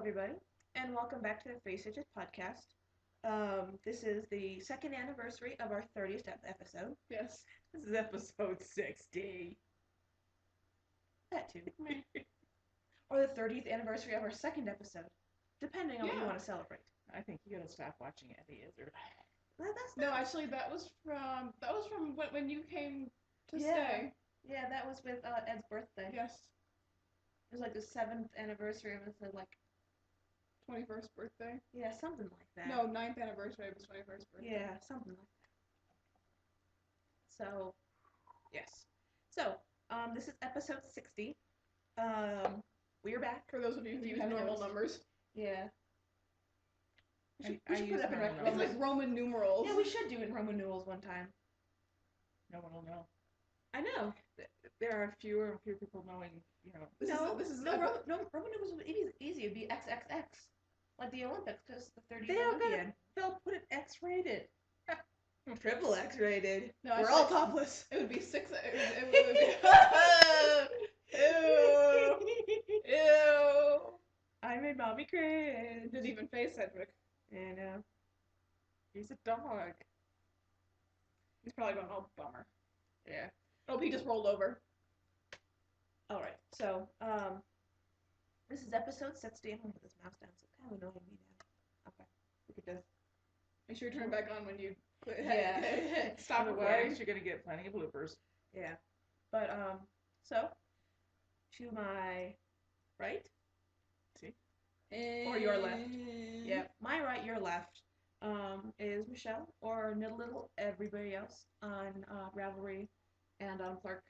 everybody, and welcome back to the Three Stitches podcast. This is the second anniversary of our 30th episode. Yes. This is episode 60. That too. Or the 30th anniversary of our second episode, depending on what you want to celebrate. I think you gotta stop watching Eddie Izzard. That's No, not... actually, that was from when you came to Yeah. stay. Yeah, that was with Ed's birthday. Yes. It was like the 7th anniversary of his, 21st birthday. yeah, something like that. No, 9th anniversary of his 21st birthday. Yeah, something like that. So, yes. So, this is episode 60. We're back. For those of you who If you use haven't normal noticed. numbers. Yeah. We I should use put it up in normal record. numbers. Like Roman numerals. Yeah, we should do it in Roman numerals one time. No one will know. I know. There are fewer and fewer people knowing, This is no, Roman numerals would be easy. It'd be XXX. Like the Olympics, because the 30th Olympian. They'll put it X-rated. Triple X rated. No, We're actually, all topless. It would be 6. It would be. Ew. I made mommy cringe. Didn't even face Cedric. I know. He's a dog. He's probably going, oh, bummer. Yeah. Oh, he just rolled over. Alright, so, this is episode 60. I'm gonna put this mouse down, so it's kind of annoying me now. Okay, look at this. Make sure you turn it back on when you Yeah. stop recording. Otherwise, you're gonna get plenty of bloopers. Yeah. But, so, to my right, or your left. Yeah, my right, your left, is Michelle, or Little everybody else, on, Ravelry, and on Clark,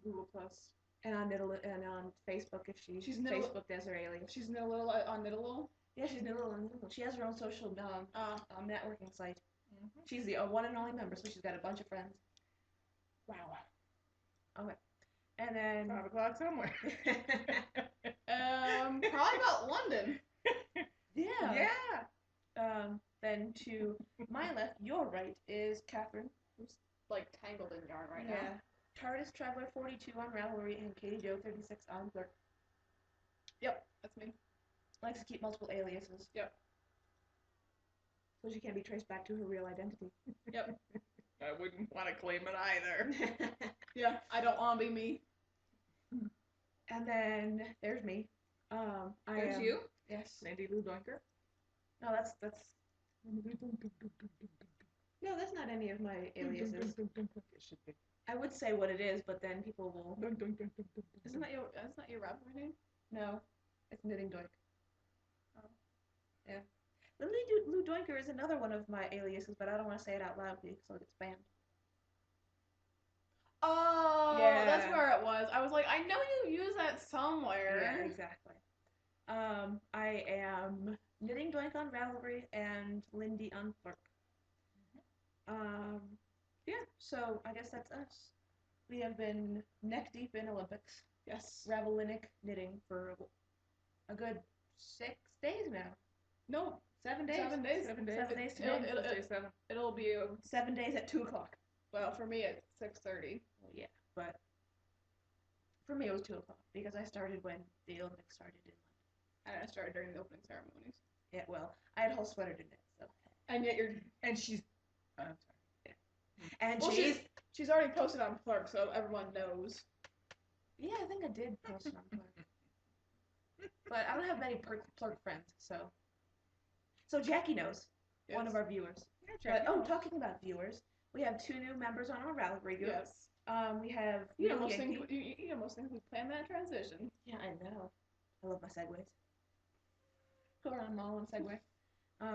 Google Plus. and on and on Facebook if she's Niddle- Facebooked as her alien. She's Little on Niddle. Yeah, she's Niddle on Niddle. She has her own social networking site. Mm-hmm. She's the one and only member, so she's got a bunch of friends. Wow. Okay. And then 5 o'clock somewhere. Probably about London. yeah. Yeah. Then to my left, your right is Catherine. Like tangled in yarn right Yeah. TARDIS Traveler 42 on Ravelry and Katie Joe 36 on Blurk. Yep, that's me. Likes to keep multiple aliases. Yep. So she can't be traced back to her real identity. Yep. I wouldn't want to claim it either. Yeah, I don't want to be me. And then there's me. There's you? Yes. Sandy Lou Dunker. No, that's no, that's not any of my aliases. It should be. I would say what it is, but then people will. Isn't that your rapper name? No, it's Knitting Doink. Oh. Yeah. Lou Doinker is another one of my aliases, but I don't want to say it out loud because it gets banned. Oh, Yeah. that's where it was. I was like, I know you use that somewhere. Yeah, exactly. I am Knitting Doink on Ravelry and Lindy on Flirk. Yeah, so I guess that's us. We have been neck deep in Olympics. Yes. Ravelinic knitting for a good 6 days now. No, 7 days? 7 days. 7 days. 7 days It'll- today. it'll- Say 7. It'll be 7 days at 2 o'clock. well for me at 6:30. Well, yeah, but for me it was 2 o'clock because I started when the Olympics started in London. And I started during the opening ceremonies. Yeah, well, I had a whole sweater to knit, so. And yet And she's. I'm sorry. And well, she's. she's already posted on Flirk, so everyone knows. Yeah, I think I did post it on Flirk. But I don't have many Flirk friends, so. So Jackie knows, one of our viewers. Yeah, But, talking about viewers, we have 2 new members on our Ravelry group. Yes. We have You Neil almost Yankee. think you almost think we planned that transition. Yeah, I know. I love my segues. Go around mall on Segway. I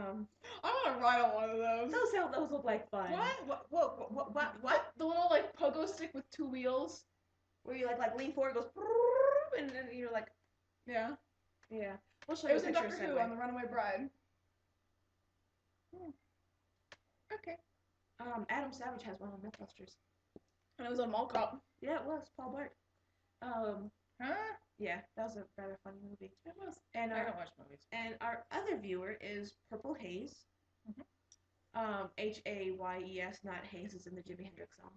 want to ride on one of those. Those look like fun. What? The little like pogo stick with 2 wheels. Where you like lean forward, it goes, and then you're like, Yeah. yeah. We'll show It you was a in picture Doctor of Who Segway. on The Runaway Bride. Okay. Adam Savage has one on Mythbusters. And it was on Mall Cop. Yeah, it was Paul Bart. Huh? Yeah, that was a rather funny movie. It was. And I our don't watch movies. and our other viewer is Purple Haze. Hayes, not Hayes is in the Jimi Hendrix song.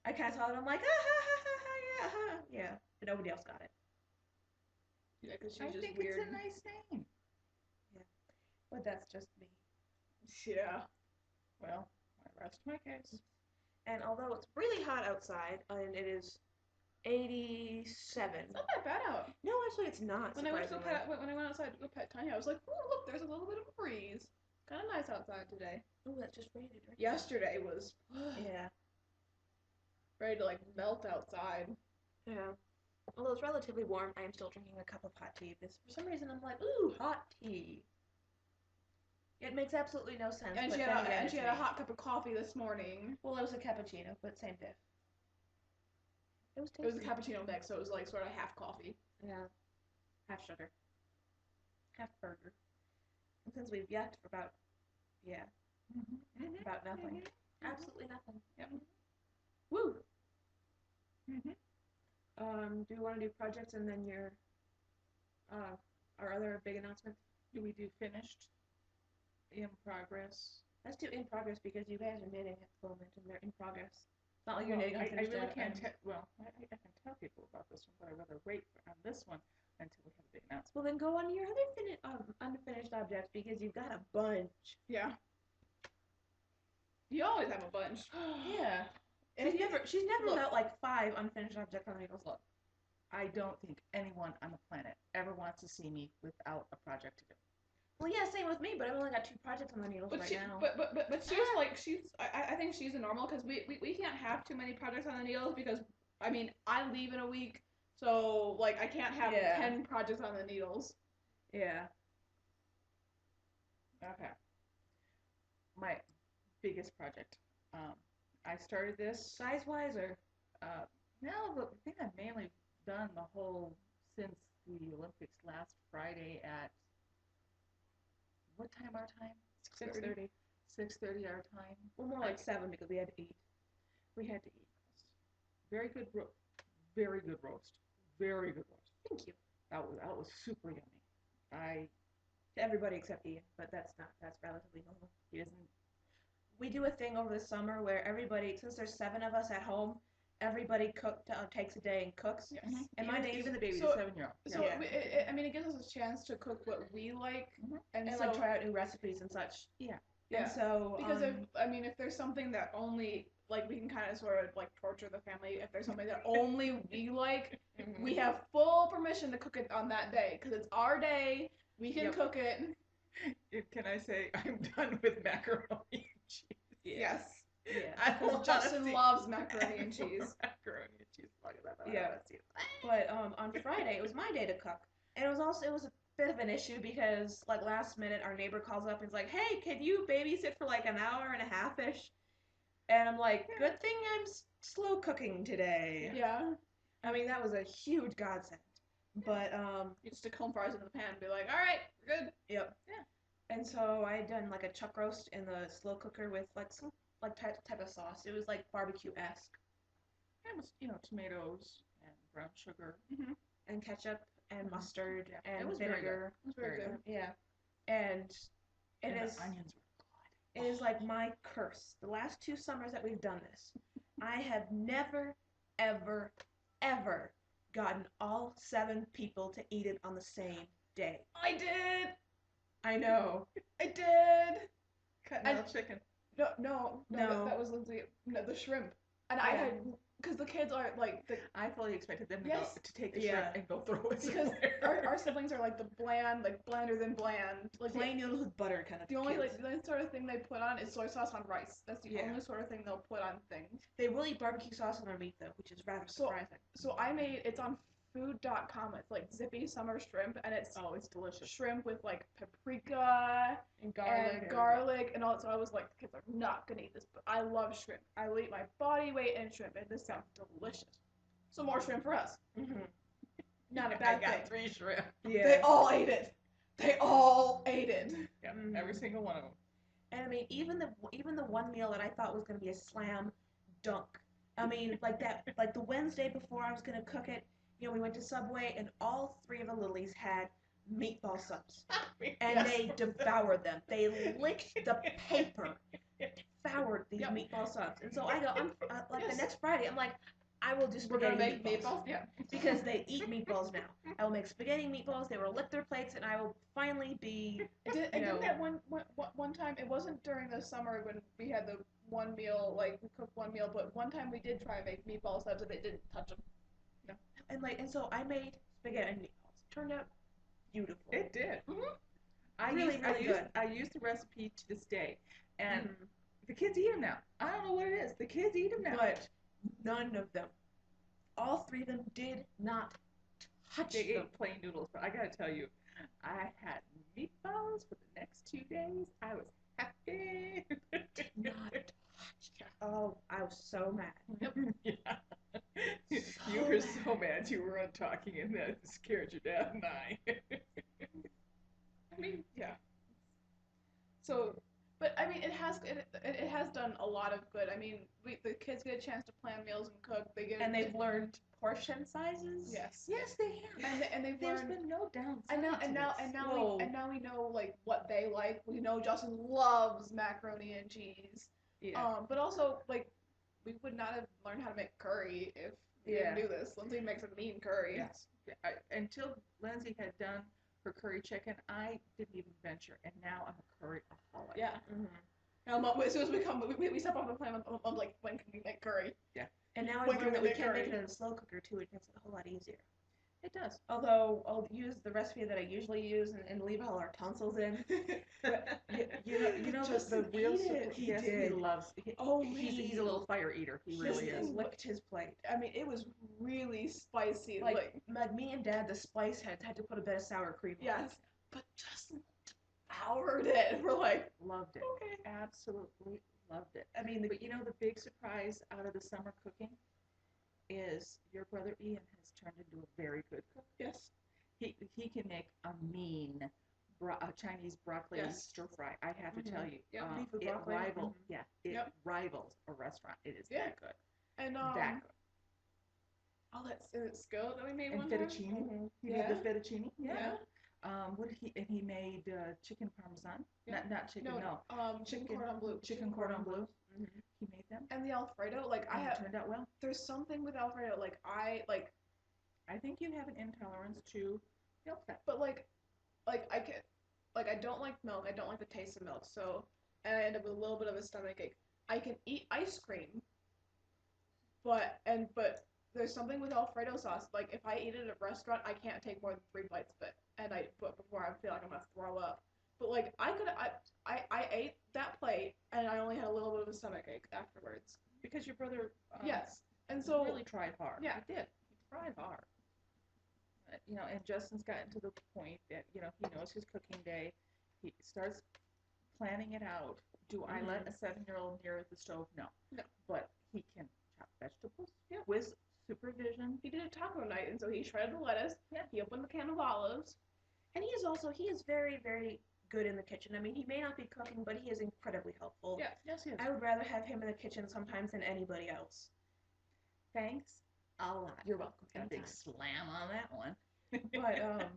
I kind of saw it. I'm like, ah, ha, ha, ha, ha, yeah, ha. Yeah, but nobody else got it. Yeah, because she's I just think weird. it's a nice name. But that's just me. Yeah. Well, I rest my case. And although it's really hot outside, and it is 87. It's not that bad out. No, actually, it's not. When I went Surprisingly. when I went outside to go pet Tanya, I was like, oh look, there's a little bit of a breeze. Kind of nice outside today. Oh, that just rained, right? Yesterday was Yeah. ready to like melt outside. Yeah. Although it's relatively warm, I am still drinking a cup of hot tea because for some reason I'm like, ooh, hot tea. It makes absolutely no sense. And but she had then again, and it's she had a me. hot cup of coffee this morning. Well, it was a cappuccino, but same diff. It was It was tasty. a cappuccino mix, so it was like sort of half coffee. Yeah. Half sugar. Half burger. And since we've yacked for about, about nothing. Absolutely nothing. Yep. Woo! Mm-hmm. Do you want to do projects and then your, our other big announcements? Do we do finished? In progress? Let's do in progress because you guys are knitting at the moment and they're in progress. It's not like you're knitting I unfinished really yet, can't and- tell. Well, I can tell people about this one, but I'd rather wait on this one until we have a big announcement. Well, then go on to your other unfinished objects because you've got a bunch. Yeah. You always have a bunch. Yeah. She's never Look. without like 5 unfinished objects on the needles. Look, I don't think anyone on the planet ever wants to see me without a project to do. Well, yeah, same with me, but I've only got 2 projects on the needles But right she, now. but she's like I think she's a normal because we can't have too many projects on the needles because I mean I leave in a week, so like I can't have Yeah. 10 projects on the needles. Yeah. Okay. My biggest project. I started this. Size-wise or? No, the thing I've mainly done the whole since the Olympics last Friday at what time our time? 6:30. 6:30 our time. Well, more like 7 because we had to eat. We had to eat. Very good very good roast. Very good roast. Thank you. That was super yummy. To everybody except Ian, but that's relatively normal. He doesn't. We do a thing over the summer where everybody, since there's 7 of us at home, everybody takes a day and cooks. Yes. And my days even the baby, So- the 7-year-old. So Yeah. I mean, it gives us a chance to cook what we like, and And so like try out new recipes and such. Yeah. And so because if there's something that only like we can kind of sort of like torture the family if there's something that only we like, we have full permission to cook it on that day because it's our day. We can cook it. Can I say I'm done with macaroni and cheese? Yes. Yeah. I don't Because Justin wanna see loves macaroni and cheese. macaroni and cheese. Look at that. I don't Yeah. wanna see it. But on Friday it was my day to cook, and it was a bit of an issue because like last minute our neighbor calls up and is like, "Hey, can you babysit for like an hour and a half ish?" And I'm like, "Good thing I'm slow cooking today." Yeah. I mean that was a huge godsend. But You just stick home fries in the pan and be like, all right, we're good. yep. Yeah. And so I had done like a chuck roast in the slow cooker with like some like type of sauce. It was like barbecue-esque. It was tomatoes and brown sugar. And ketchup and mustard Yeah, and it was very good. vinegar. It was very good. Yeah. And it And is the onions were it is like my curse. The last 2 summers that we've done this, I have never, ever, ever gotten all 7 people to eat it on the same day. I did. I know. I did. cutting I- out chicken. No. No. That was Lindsay. No, the shrimp. And I Yeah. had, because the kids are like, I fully expected them to Yes. go to take the Yeah. shrimp and go throw it because somewhere. our siblings are like the bland, like blander than bland. Like Plain noodles with butter kind of the only kids. like the only sort of thing they put on is soy sauce on rice. That's the Yeah. only sort of thing they'll put on things. They will eat barbecue sauce on their meat though, which is rather So- surprising. So I made it's on food.com. It's like zippy summer shrimp, and it's Oh, it's delicious. shrimp with like paprika And and garlic and all. So I was like, the kids are not gonna eat this, but I love shrimp. I will eat my body weight in shrimp, and this sounds delicious. So more shrimp for us. Mm-hmm. Not a I bad got thing. 3 shrimp. Yeah. They all ate it. They all ate it. Yeah, Mhm. every single one of them. And I mean, even the one meal that I thought was gonna be a slam dunk. I mean, like the Wednesday before I was gonna cook it, you know, we went to Subway and all 3 of the Lilies had meatball subs, and Yes. they devoured them. They licked the paper, devoured these Yep. meatball subs. And so I go, like Yes. the next Friday, I'm like, I will do We're gonna spaghetti make meatballs. meatballs. Yeah. Because they eat meatballs now. I will make spaghetti meatballs. They will lick their plates, and I will finally be. I did that one time. It wasn't during the summer when we had the one meal, like we cooked one meal, but one time we did try and make meatballs so that they didn't touch them. And so I made spaghetti and meatballs. Turned out beautiful. It did. Mm-hmm. Really I used the recipe to this day, and Mm-hmm. the kids eat them now. I don't know what it is. The kids eat them now. But none of them, all three of them, did not touch They them. ate plain noodles, but I gotta tell you, I had meatballs for the next 2 days. I was happy. Did not touch. Oh, I was so mad. Yeah. You So were mad. so mad you weren't talking, and that scared your dad and I. I mean, yeah. So, but I mean, it has done a lot of good. I mean, the kids get a chance to plan meals and cook. And they've learned portion sizes. Yes. Yes, they have. And they've There's learned. been no downside And now to and now this. and now Whoa. we know like what they like. We know Justin loves macaroni and cheese. Yeah. But also like we would not have learned how to make curry if we didn't do this. Lindsay makes a mean curry. Yes. Until Lindsay had done her curry chicken, I didn't even venture, and now I'm a curry aholic. Yeah. Mm-hmm. As soon as we step off the plane, I'm like, when can we make curry? Yeah. And now When I've can learned that we we make can make curry? it in a slow cooker too. It makes it a whole lot easier. It does. Although I'll use the recipe that I usually use and leave all our tonsils in. But you know the Justin real ate it. support. He Yes, did. he loves. He's a little fire eater. He really Justin is. licked his plate. I mean, it was really spicy. Like me and Dad, the spice had to put a bit of sour cream on yes, but Justin devoured it. We're like, Loved it. okay. Absolutely loved it. it. I mean, But you know the big surprise out of the summer cooking is your brother Ian has turned into a very good cook. Yes. He can make a mean Chinese broccoli Yes. stir fry. I have to tell you, Yep. Beef with it broccoli. rivals. Mhm. Yeah, it Yep. rivals a restaurant. It is Yeah. that good. And That good. oh, that's skillet that we made And one time. fettuccine. Mhm. He Yeah. did the fettuccine. Yeah. What did he made chicken parmesan. Yeah. Not chicken. No. Chicken cordon bleu. Chicken cordon bleu. Mhm. He made them. And the Alfredo, like And it turned out well. there's something with Alfredo, like I think you have an intolerance to milk fat. but I can, I don't like milk. I don't like the taste of milk. So, and I end up with a little bit of a stomach ache. I can eat ice cream, but there's something with Alfredo sauce. Like if I eat it at a restaurant, I can't take more than 3 bites of it, but before I feel like I'm gonna throw up. But like I ate that plate and I only had a little bit of a stomach ache afterwards. Because your brother Yes, and so really tried hard. yeah. He did. He tried hard. And Justin's gotten to the point that he knows his cooking day. He starts planning it out. Do I let a 7-year-old near the stove? No. No. But he can chop vegetables. Yeah. With supervision. He did a taco night, and so he shredded the lettuce. Yeah. He opened the can of olives. And he is very, very good in the kitchen. I mean, he may not be cooking, but he is incredibly helpful. Yeah. Yes, he is. I would rather have him in the kitchen sometimes than anybody else. Thanks a lot. You're welcome. And a big Anytime. slam on that one. But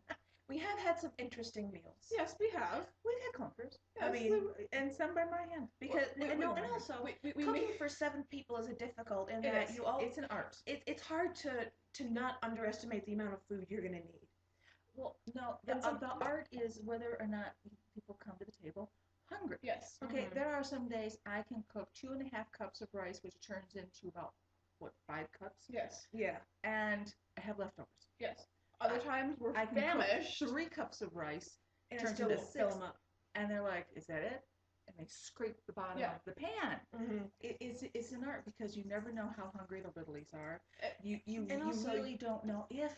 we have had some interesting meals. Yes, we have. We've had clunkers. I mean, and some by my hand. because we- and also we cooking made- for 7 people is difficult in It that is. you all It's an art. it's hard to not underestimate the amount of food you're gonna need. Well, no, And so- the art is whether or not people come to the table hungry. Yes. Okay, Mhm. there are some days I can cook 2.5 cups of rice, which turns into about, 5 cups? Yes. Yeah. And I have leftovers. Yes. Other times we're I can famished. cook 3 cups of rice, And it turns still into won't fill 6, 'em up. and they're like, is that it? And they scrape the bottom Yeah. of the pan. Mm-hmm. It's an art because you never know how hungry the littlies are. You And also- really don't know if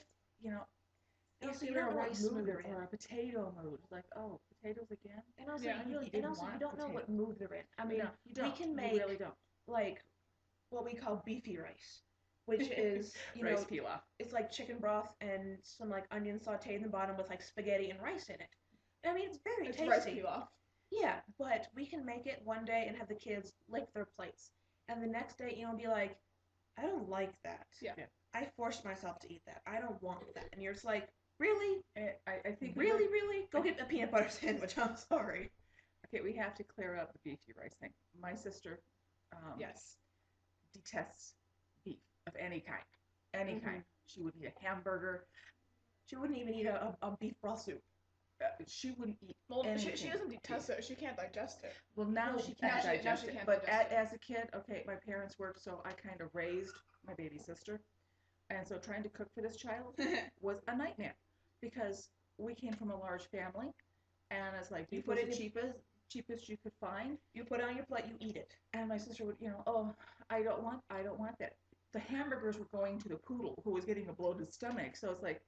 Also, you they're don't a know what rice mood mood they're in. or a potato mood. Like, oh, potatoes again? And also, Yeah. I really and didn't also you want don't know what potato. mood they're in. I mean, No, you don't. we can You make really don't. like what we call beefy rice, which is Rice pilaf. it's like chicken broth and some like onion sauteed in the bottom with like spaghetti and rice in it. I mean, it's very It's tasty. rice pilaf. Yeah, but we can make it one day and have the kids lick their plates, and the next day, be like, I don't like that. Yeah. Yeah. I forced myself to eat that. I don't want that. And you're just like, really? I think Really? Go get a peanut butter sandwich. I'm sorry. Okay, we have to clear up the beefy rice thing. My sister Yes. detests beef. of any kind, any kind. She wouldn't eat a hamburger. She wouldn't even eat a beef broth soup. She wouldn't eat Well, anything. she doesn't detest it. She can't digest it. Well, now Well, she now can't she- now digest she it. can't But digest it. as a kid, okay, my parents worked, so I kind of raised my baby sister. And so trying to cook for this child was a nightmare because we came from a large family, and it's like beef was the cheapest you could find. You put it on your plate, you eat it. And my sister would, oh, I don't want that. The hamburgers were going to the poodle who was getting a bloated stomach. So it's like,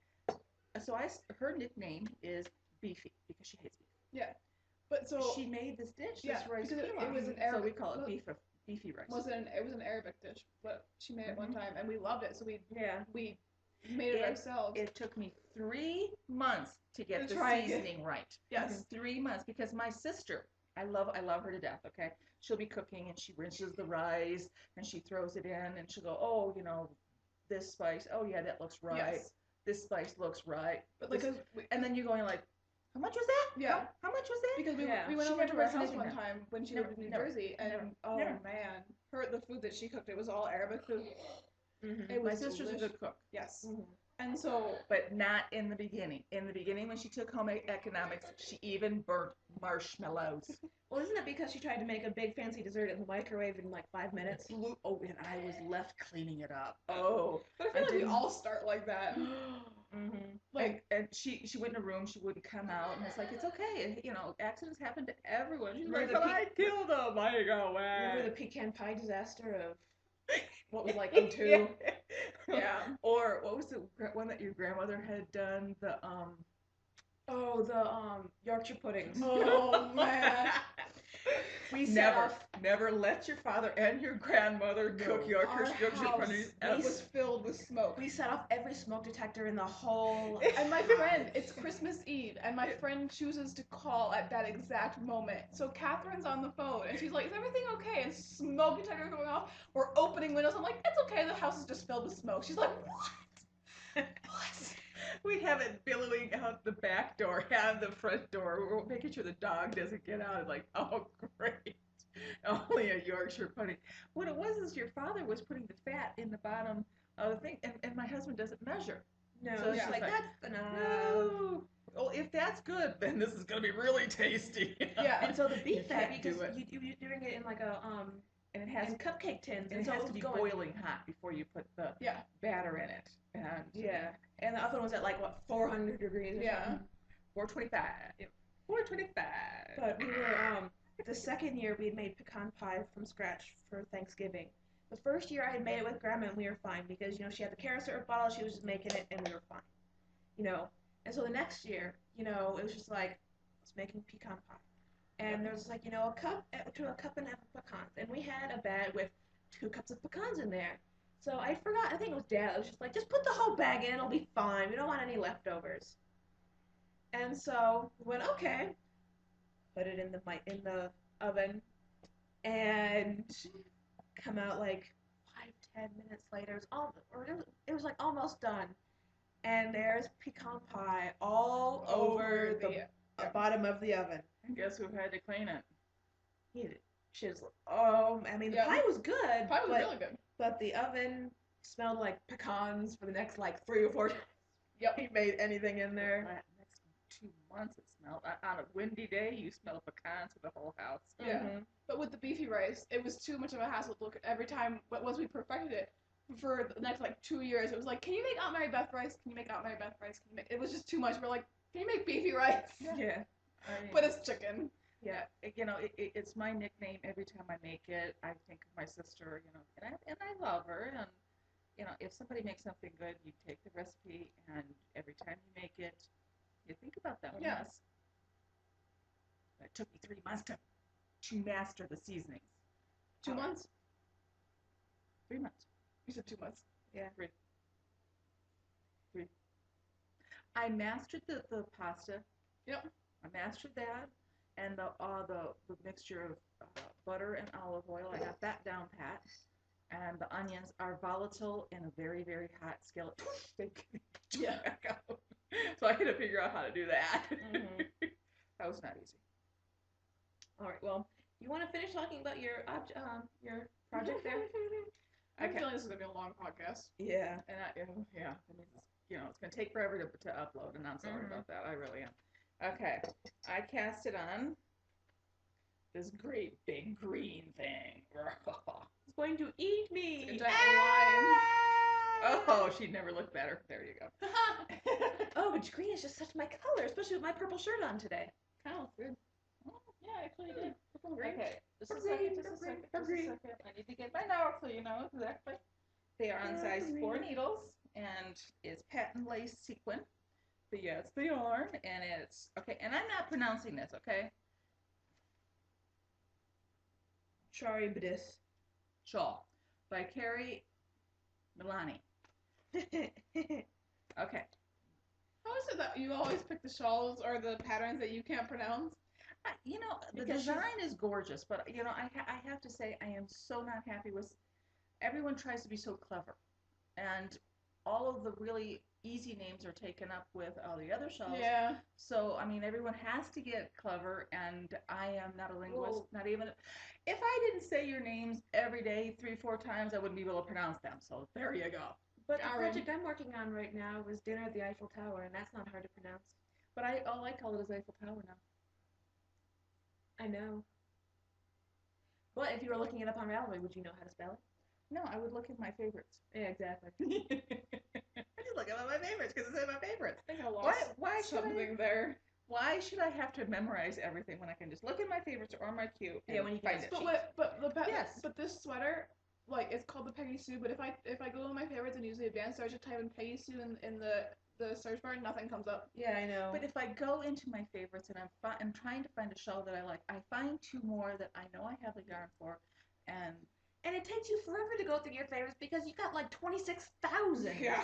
her nickname is Beefy because she hates beef. Yeah, but so She made this dish, yeah, this rice because it pilaf. was an So we Arabic. call it beefy rice. It was an Arabic dish, but she made it one time and we loved it. So we made it ourselves. It took me 3 months to get the try it. seasoning right. Yes. 3 months because my sister, I love her to death, okay? She'll be cooking and she rinses the rice and she throws it in and she'll go, oh, this spice, oh yeah, that looks right. Yes. This spice looks right. But and then you're going like, how much was that? Yeah. How much was that? because Yeah. we went She over to never her does house anything one now. time when she Never, lived in New never, Jersey, and never, oh never. man, the food that she cooked, it was all Arabic food. It My was sister's a good cook. Yes. Mhm. And so But not in the beginning. In the beginning, when she took home economics, she even burnt marshmallows. Well, isn't it because she tried to make a big fancy dessert in the microwave in like 5 minutes? Oh, and I was left cleaning it up. Oh. but I feel like we all start like that. Like and she went in a room, she wouldn't come out, and it's like, it's okay. Accidents happen to everyone. She's like, Remember but the I killed them. I go, Remember the pecan pie disaster of what was like Yeah. 02? yeah. Or what was the one that your grandmother had done? The Oh, the Yorkshire puddings. Oh man. We set never, off. never let your father and your grandmother cook Our Yorkshire house puddings. was filled with smoke. We set off every smoke detector in the whole. And my friend, it's Christmas Eve, and my friend chooses to call at that exact moment. So Catherine's on the phone, and she's like, "Is everything okay?" And smoke detector going off. We're opening windows. I'm like, "It's okay. The house is just filled with smoke." She's like, "What? What?" We have it billowing out the back door and the front door. We're making sure the dog doesn't get out. It's like, oh, great. Only a Yorkshire pudding. What it was is your father was putting the fat in the bottom of the thing, and my husband doesn't measure. No, So she's she's like, like, that's enough. No. Well, if that's good, then this is going to be really tasty. Yeah. And so the beef You fat, can't do because it. you're doing it in like a And it has in cupcake tins, and it so has it to was be going. boiling hot before you put the Yeah. batter in it. And Yeah, and the other one was at like what 400 degrees. Or Yeah. something. 425. 425. But we were the second year we had made pecan pie from scratch for Thanksgiving. The first year I had made it with Grandma and we were fine because she had the carrot syrup bottle, she was just making it and we were fine. And so the next year, it was just like let's making pecan pie, and there was like a cup to a cup and a half of pecans, and we had a bag with 2 cups of pecans in there. So I forgot. I think it was Dad. It was just like, just put the whole bag in. It'll be fine. We don't want any leftovers. And so we went, okay. Put it in the oven, and come out like 5-10 minutes later. It was like almost done, and there's pecan pie all over the bottom of the oven. And guess who had to clean it? The pie was good. Pie was really good. But the oven smelled like pecans for the next like 3 or 4 times. Yep. He made anything in there. Next 2 months it smelled. On a windy day, you smell pecans for the whole house. Yeah. Mm-hmm. But with the beefy rice, it was too much of a hassle to look at every time. But once we perfected it, for the next like 2 years, it was like, can you make Aunt Mary Beth rice? Can you make Aunt Mary Beth rice? It was just too much. We're like, can you make beefy rice? Yeah. But it's chicken. Yeah, it's my nickname every time I make it. I think of my sister, and I love her. And if somebody makes something good, you take the recipe, and every time you make it, you think about them. Yeah. Yes. It took me 3 months to master the seasonings. 2 months? 3 months. You said 2 months. Yeah. 3. I mastered the pasta. Yep. I mastered that. And the mixture of butter and olive oil, I got that down pat. And the onions are volatile in a very, very hot skillet. Yeah. So I had to figure out how to do that. Mm-hmm. That was not easy. All right. Well, you want to finish talking about your project there? I have a feeling this is gonna be a long podcast. Yeah. And yeah, I mean, it's gonna take forever to upload, and I'm sorry about that. I really am. Okay, I cast it on this great big green thing. It's going to eat me. It's a giant Oh, she'd never look better. There you go. Oh, but green is just such my color, especially with my purple shirt on today. Oh, good. Oh, yeah, actually you did. Purple green. Okay, just a Green, second, just a green, second, just a green. second. I need to get my notes so you know exactly. They are on size 4 needles, and it's patent lace sequin. But yeah, it's the yarn, and it's, okay, and I'm not pronouncing this, okay? Charybdis. Shawl by Carrie Milani. Okay. How is it that you always pick the shawls or the patterns that you can't pronounce? The design is gorgeous, but I have to say I am so not happy with. Everyone tries to be so clever, and all of the really easy names are taken up with all the other shawls. Yeah. So I mean, everyone has to get clever, and I am not a linguist. Well, not even. If I didn't say your names every day 3-4 times, I wouldn't be able to pronounce them. So there you go. But the project I'm working on right now was Dinner at the Eiffel Tower, and that's not hard to pronounce. But all I call it is Eiffel Tower now. I know. But if you were looking it up on Ravelry, would you know how to spell it? No, I would look at my favorites. Yeah, exactly. I just look at my favorites because it's in my favorites. I think I lost Why should something there. Why should I have to memorize everything when I can just look at my favorites or my queue? Yeah, when you can find it. Yes. But this sweater, like, it's called the Peggy Sue. But if I go in my favorites and use the advanced search and type in Peggy Sue in the search bar, nothing comes up. Yeah, I know. But if I go into my favorites and I'm trying to find a shawl that I like, I find 2 more that I know I have the yarn for, and it takes you forever to go through your favorites because you got like 26,000. Yeah.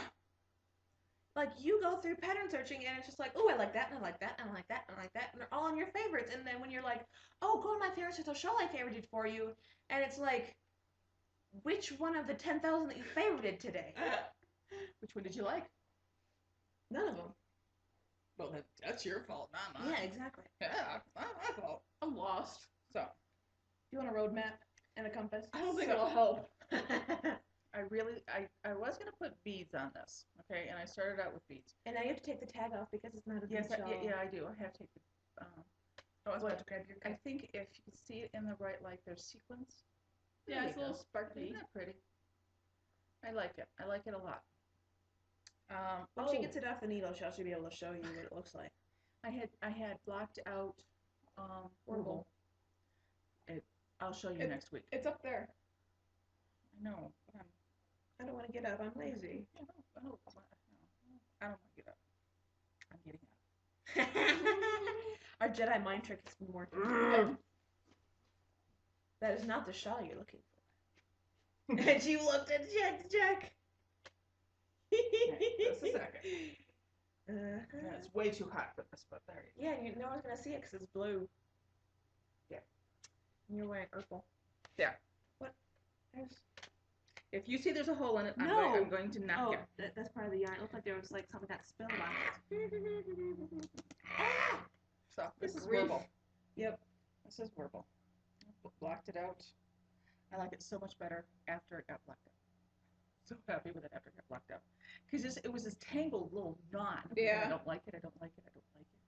Like, you go through pattern searching and it's just like, oh, I like that, and I like that, and I like that, and I like that, and they're all in your favorites. And then when you're like, oh, go to my favorites, there's a shawl I favorited for you, and it's like, which one of the 10,000 that you favorited today? Which one did you like? None of them. Well, that's your fault, not mine. Yeah, exactly. Yeah, not my fault. I'm lost. So, Do you want a roadmap and a compass? I don't think it'll help. I was going to put beads on this, okay, and I started out with beads. And now you have to take the tag off because it's not a bead Yes, shawl. yeah, I do. I have to take the, I was about to grab your I cup. think if you can see it in the right light, there's sequins. Yeah, There it's a you little go. sparkly. Isn't that pretty? I like it. I like it a lot. When she gets it off the needle, she'll be able to show you what it looks like. I had blocked out Horrible. I'll show you next week. It's up there. I know, but I don't want to get up. I'm lazy. I don't want to get up. I'm getting up. Our Jedi mind trick has been working. That is not the shawl you're looking for. And she looked at Jack. Just a second. Yeah, it's way too hot for this, but there you go. Yeah, no one's gonna see it because it's blue. Yeah. And you're wearing purple. Yeah. What? If you see there's a hole in it, No. I'm going to knock it. That's part of the yarn. It looked like there was like something got spilled on it. So this is Grief. verbal. Yep. This is verbal. Blocked it out. I like it so much better after it got blocked out. So happy with it after it got blocked out. Because it was this tangled little knot. Yeah. I don't like it, I don't like it, I don't like it.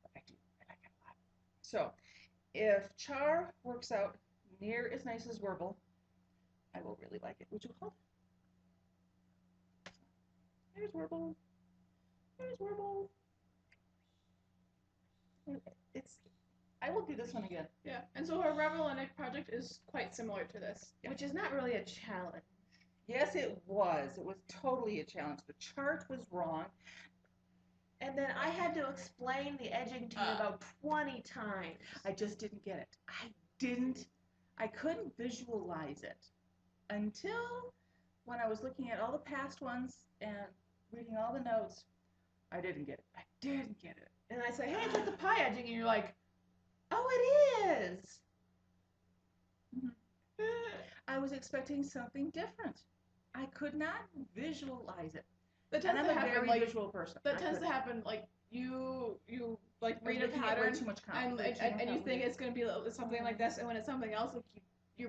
But I do. I like it a lot. So if Char works out near as nice as Verbal, I will really like it. Would you hold? There's Verbal. There's Verbal. I will do this one again. Yeah. And so her Revel and Egg project is quite similar to this. Yeah. Which is not really a challenge. Yes, it was. It was totally a challenge. The chart was wrong. And then I had to explain the edging to you about 20 times. I just didn't get it. I couldn't visualize it until when I was looking at all the past ones and reading all the notes. I didn't get it. I didn't get it. And I say, hey, it's like the pie edging. And you're like, oh, it is. I was expecting something different. I could not visualize it. That And tends I'm to a happen very like visual person. that tends to happen like you like I was read a looking at way pattern too much and way too much you think content. it's gonna be something like this, and when it's something else, like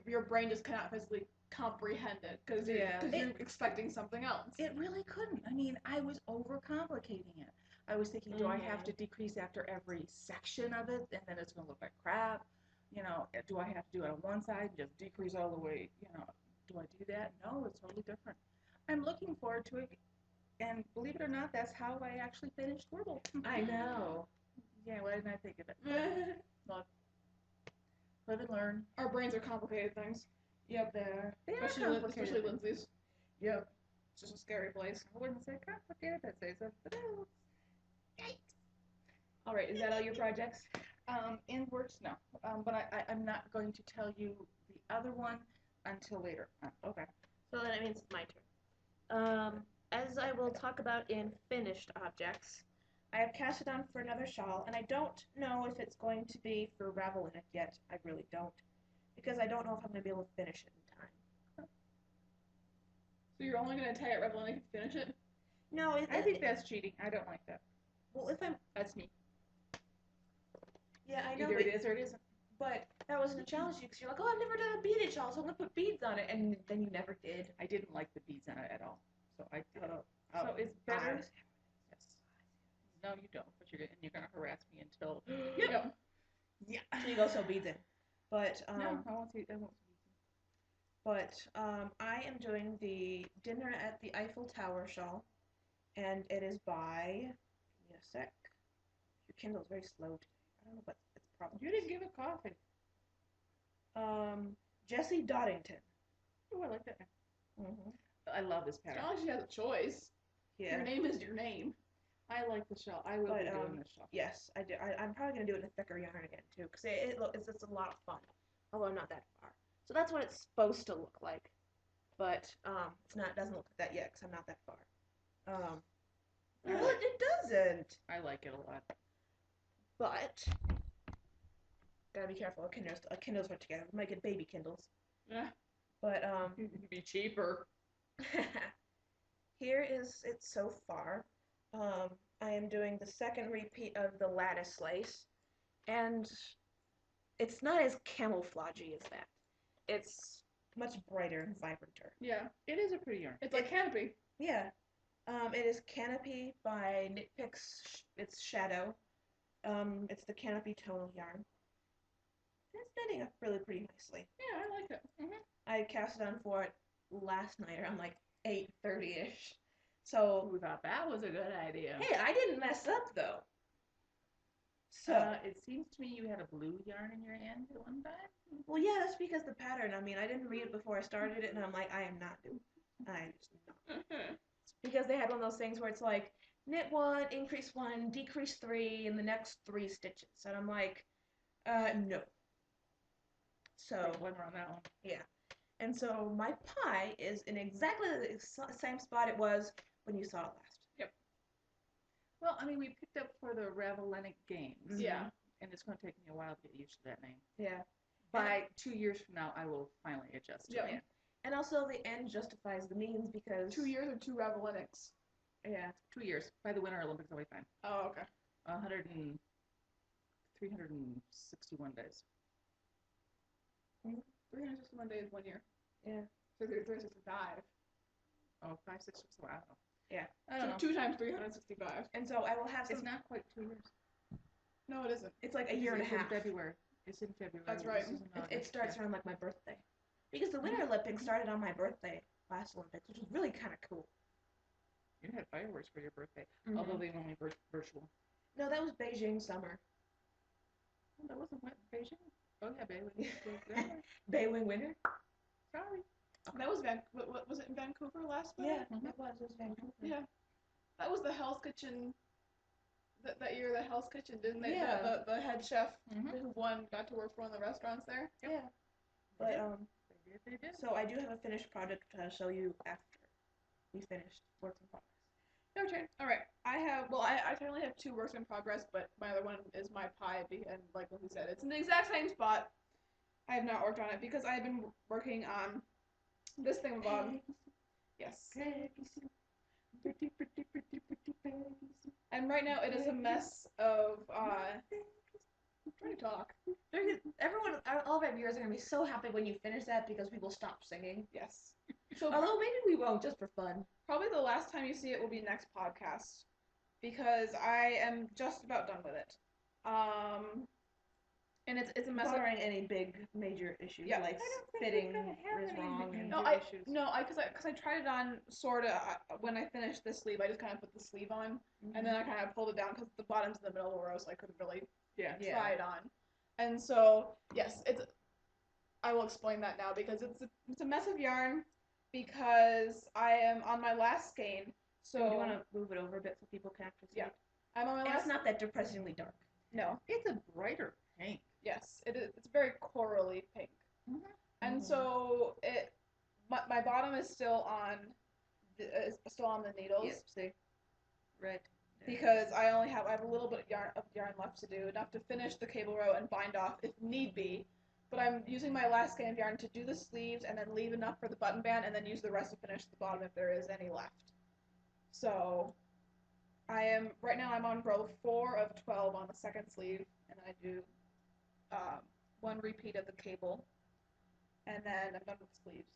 your brain just cannot physically comprehend it because Yeah. you're expecting something else. It really couldn't. I mean, I was overcomplicating it. I was thinking, do I have to decrease after every section of it, and then it's going to look like crap? You know, do I have to do it on one side and just decrease all the way? You know, do I do that? No, it's totally different. I'm looking forward to it, and believe it or not, that's how I actually finished Wordle. I know. Yeah, why didn't I think of it? Well, live and learn. Our brains are complicated things. Yep, they are Especially complicated. Lindsay's. Yep. It's just a scary place. I wouldn't say complicated, I'd say so. But no. All right, is that all your projects? In works, no. But I'm not going to tell you the other one until later. Okay. So then it means it's my turn. As I will talk about in finished objects, I have cast it on for another shawl, and I don't know if it's going to be for Ravel in it yet. I really don't, because I don't know if I'm going to be able to finish it in time. So you're only gonna tie it Revel and finish it? No, I think that's cheating. I don't like that. well, if I'm That's me. yeah, I know, Either it is or it isn't. but that wasn't a challenge because you're like, oh, I've never done a beaded shawl, so I'm gonna put beads on it, and then you never did. I didn't like the beads on it at all. So I did. Oh, So it's better. I- Yes. No, you don't. But you're gonna harass me until. Yep. Yeah. So you go so beads in, but No, I won't see. I won't see. I am doing the Dinner at the Eiffel Tower shawl, and it is by. Give me a sec. Your Kindle's very slow today. I don't know what its problem. You didn't give it coffee. Jessie Doddington. Oh, I like that. Mm-hmm. I love this It's pattern. not like she has a choice. Yeah. Your name is your name. I like the shell. I will But, be doing this shell. Yes, I do. I'm probably gonna do it in a thicker yarn again too, because it's a lot of fun. Although I'm not that far. So that's what it's supposed to look like, but it's not. It doesn't look like that yet, because I'm not that far. Well, it doesn't. I like it a lot. But gotta be careful. Kindles put together. We might get baby Kindles. Yeah. But It'd be cheaper. here is it so far. I am doing the second repeat of the lattice lace, and it's not as camouflagey as that. It's much brighter and vibranter. Yeah. It is a pretty yarn. It's like Canopy. Yeah. It is Canopy by Knit Picks. It's Shadow. It's the Canopy tonal yarn. It's knitting up really pretty nicely. Yeah, I like it. I cast it on for it last night around like 8:30ish. So Who thought that was a good idea? hey, I didn't mess up though. So It seems to me you had a blue yarn in your hand at one time. well, yeah, that's because the pattern. I mean, I didn't read it before I started it, and I'm like, I am not doing. I just not. Because they had one of those things where it's like knit 1, increase 1, decrease 3 in the next 3 stitches, and I'm like, no. So One on that one. yeah, and so my pie is in exactly the same spot it was when you saw it last. Well, I mean, we picked up for the Ravelinic Games. Yeah. And it's going to take me a while to get used to that name. Yeah. By 2 years from now, I will finally adjust to Yeah. it. And also the end justifies the means because 2 years or 2 Ravelinics. yeah. 2 years. By the Winter Olympics, I'll be fine. Oh, okay. 361 days. 361 days, 1 year. Yeah. So 365. Oh, 5, 6, 6, I don't know. Yeah. I don't know. 2 times 365. And so I will have some. It's not quite 2 years. No, it isn't. It's like a year and a half. It's in February. It's in February. That's right. This is in It August. starts Yeah. around like my birthday, because the Winter Olympics started on my birthday last Olympics, which was really kind of cool. You had fireworks for your birthday, Mhm. although they only were virtual. No, that was Beijing summer. Oh, that wasn't what, Beijing? Oh, yeah, Beijing. Beijing winter. Sorry. That was what was it in Vancouver last Yeah, winter? Mhm. it was. It was Vancouver. Yeah. That was the Hell's Kitchen. That year, the Hell's Kitchen, didn't they? Yeah. The head chef Mhm. who won got to work for one of the restaurants there. Yeah. But They did. so I do have a finished project to show you after we finished work in progress. Your turn. All right. I technically have 2 works in progress, but my other one is my pie, and like Lindsay said, it's in the exact same spot. I have not worked on it because I've been working on this thing about. Yes. And right now it is a mess of trying to talk. all of our viewers are gonna be so happy when you finish that because people stop singing. Yes. So Although maybe we won't, just for fun. probably the last time you see it will be next podcast, because I am just about done with it. And it's a mess. Barring any big major issues Yeah. like I don't think fitting we're gonna have is any wrong. major And issues. Because I tried it on sorta when I finished this sleeve. I just kind of put the sleeve on, and then I kind of pulled it down because the bottom's in the middle of the row, so I couldn't really Yeah. try it on. And so yes, I will explain that now because it's a mess of yarn because I am on my last skein. So do you want to move it over a bit so people can actually see Yeah. it? I'm on my And last. it's not that depressingly dark. No. It's a brighter pink. Yes, it is. It's very corally pink. Mhm. And so my bottom is still on the needles. Yep, see? Red. Because I have a little bit of yarn left to do, enough to finish the cable row and bind off if need be. But I'm using my last skein of yarn to do the sleeves and then leave enough for the button band and then use the rest to finish the bottom if there is any left. So right now I'm on row 4 of 12 on the second sleeve, and then I do one repeat of the cable, and then I'm done with the sleeves.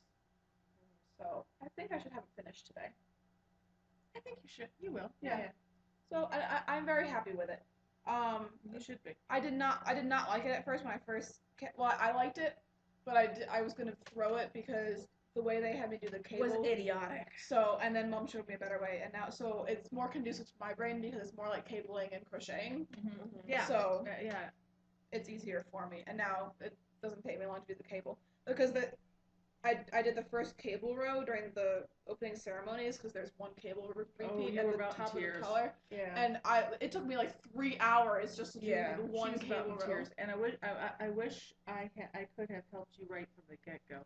So I think I should have it finished today. I think you should. You will. Yeah. So I'm very happy with it. You should be. I did not like it at first when I first. Well, I liked it, but I was gonna throw it because the way they had me do the cable was idiotic. So and then Mom showed me a better way, and now so it's more conducive to my brain because it's more like cabling and crocheting. Yeah. So yeah. it's easier for me, and now it doesn't take me long to do the cable because I did the first cable row during the opening ceremonies because there's one cable repeat at the top of the color, Yeah. and it took me like 3 hours just to do the one she was cable about in row. tears. And I wish I could have helped you right from the get go,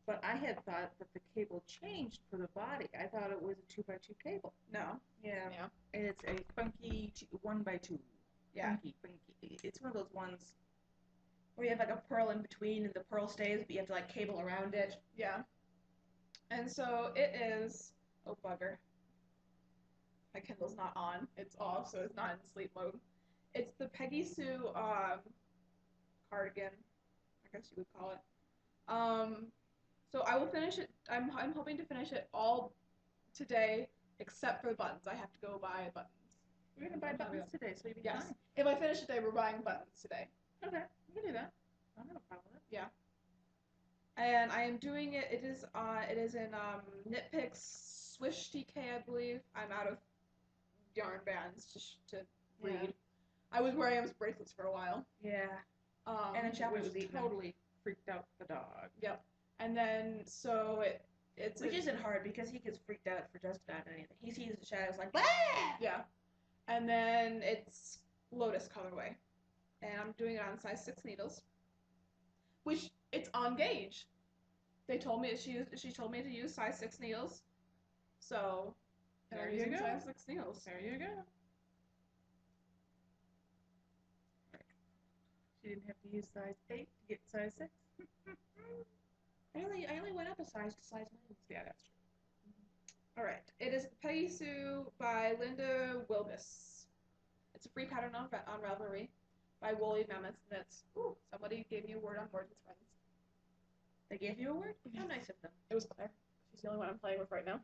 but I had thought that the cable changed for the body. I thought it was a 2x2 cable. No. Yeah. And it's a funky 1x2. Yeah. Funky. It's one of those ones. Where you have like a pearl in between and the pearl stays, but you have to like cable around it. Yeah. And so it is. Oh bugger. My Kindle's not on. It's off, so it's not in sleep mode. It's the Peggy Sue cardigan, I guess you would call it. So I will finish it. I'm hoping to finish it all today, except for the buttons. I have to go buy buttons. We're gonna buy buttons today, so you'll be Yes. fine. If I finish it today, we're buying buttons today. Okay, we can do that. I don't have a problem with it. Yeah. And I am doing it. It is in Knit Picks Swish TK, I believe. I'm out of yarn bands to read. Yeah. I was wearing them as bracelets for a while. Yeah. And then Chopper Which was eating totally freaked out the dog. Yep. And then so it's Which isn't hard because he gets freaked out for just about anything. He sees the shadows like, bah! Yeah. And then it's Lotus colorway. And I'm doing it on size 6 needles. Which it's on gauge. They told me she told me to use size 6 needles. So There I'm you using go. size 6 needles. There you go. She didn't have to use size 8 to get size 6. I only went up a size to size 9. Yeah, that's true. All right. It is Peggy Sue by Linda Wilbus. It's a free pattern on Ravelry by Woolly Mammoth Knits. Ooh, somebody gave me a word on Words with Friends. They gave you a word? How nice of them. It was Claire. She's the only one I'm playing with right now.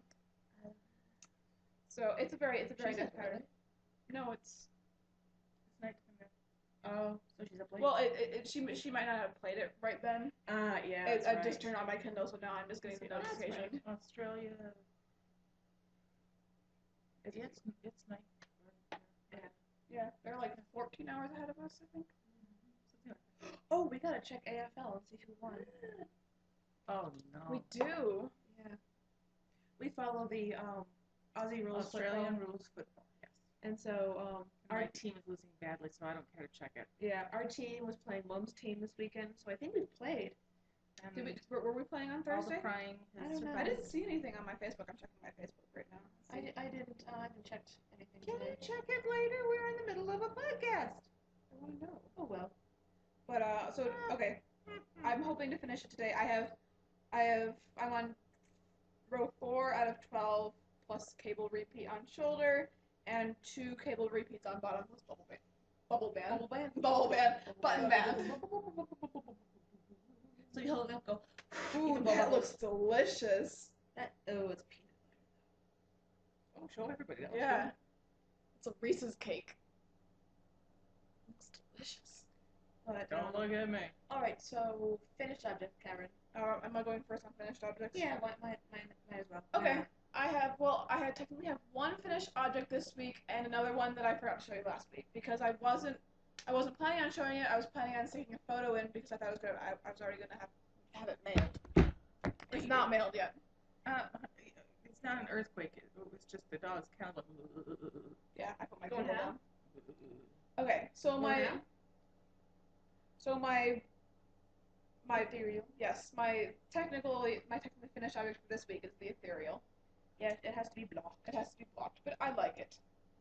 So it's a very nice pattern. No, it's It's night to come Oh, so she's up late. well, she might not have played it right then. Yeah. I just turned on my Kindle, so now I'm just getting the That's notification. right. Australia. It's night. Yeah, they're like 14 hours ahead of us, I think. Oh, we gotta check AFL and see who won. Oh no. We do. Yeah. We follow the Aussie rules Australian football. rules football. Yes. And so My team is losing badly, so I don't care to check it. yeah, our team was playing Mom's team this weekend, so I think we've played. And Were we playing on all the Thursday? crying I has don't know. I survived. didn't see anything on my Facebook. I'm checking my Facebook right now. I didn't. I haven't checked anything. Can today. you check it later? We're in the middle of a podcast. I want to know. Oh well. But so okay, I'm hoping to finish it today. I'm on row 4 out of 12 plus cable repeat on shoulder and 2 cable repeats on bottom plus bubble bait. bubble band. Bubble band. Bubble band. Button band. So you hold them up, go. Ooh, can that bubble. looks delicious. It's peanut Oh, show everybody that. Yeah. It's a Reese's cake. Looks delicious. butter. But Don't look at me. all right, so finished object, Karen. Am I going first on finished objects? Yeah, might as well. Okay. I technically have one finished object this week and another one that I forgot to show you last week because I wasn't planning on showing it. I was planning on sticking a photo in because I thought I was already gonna have it mailed. It's not mailed yet. It's not an earthquake. It was just the dog's kind of. Yeah, I put my Going Kindle now? down. Okay, so Going my now? my ethereal. Yes, my technically finished object for this week is the ethereal. Yeah, it has to be blocked. It has to be blocked, but I like it.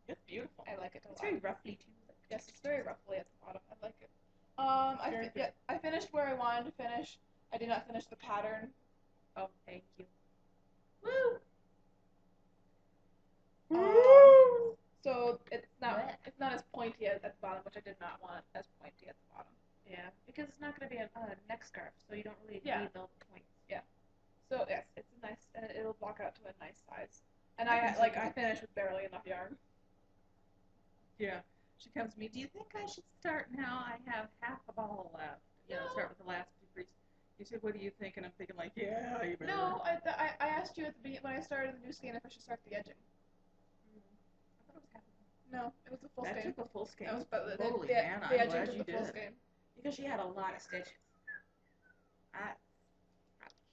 It's beautiful. I like it a It's lot. very roughly too. Yes, it's very roughly at the bottom. I like it. Very good. I finished where I wanted to finish. I did not finish the pattern. Oh, thank you. Woo! So it's not Blech. as pointy at the bottom, which I did not want as pointy at the bottom. Yeah, because it's not going to be a neck scarf, so you don't really Yeah. need the points. So yes, it's a nice. It'll block out to a nice size. And I can see I finished with barely enough yarn. Yeah. She comes to me. Do you think I should start now? I have half a ball left. You know, No. start with the last two creases. You said, "What do you think?" And I'm thinking, like, yeah, you better. No, I asked you at the beginning when I started the new skein if I should start the edging. I thought it was half a ball. No, it was the full That skein. took a full skein. That was but the Holy the, man, the I'm edging glad took you the full did. skein. Because she had a lot of stitches.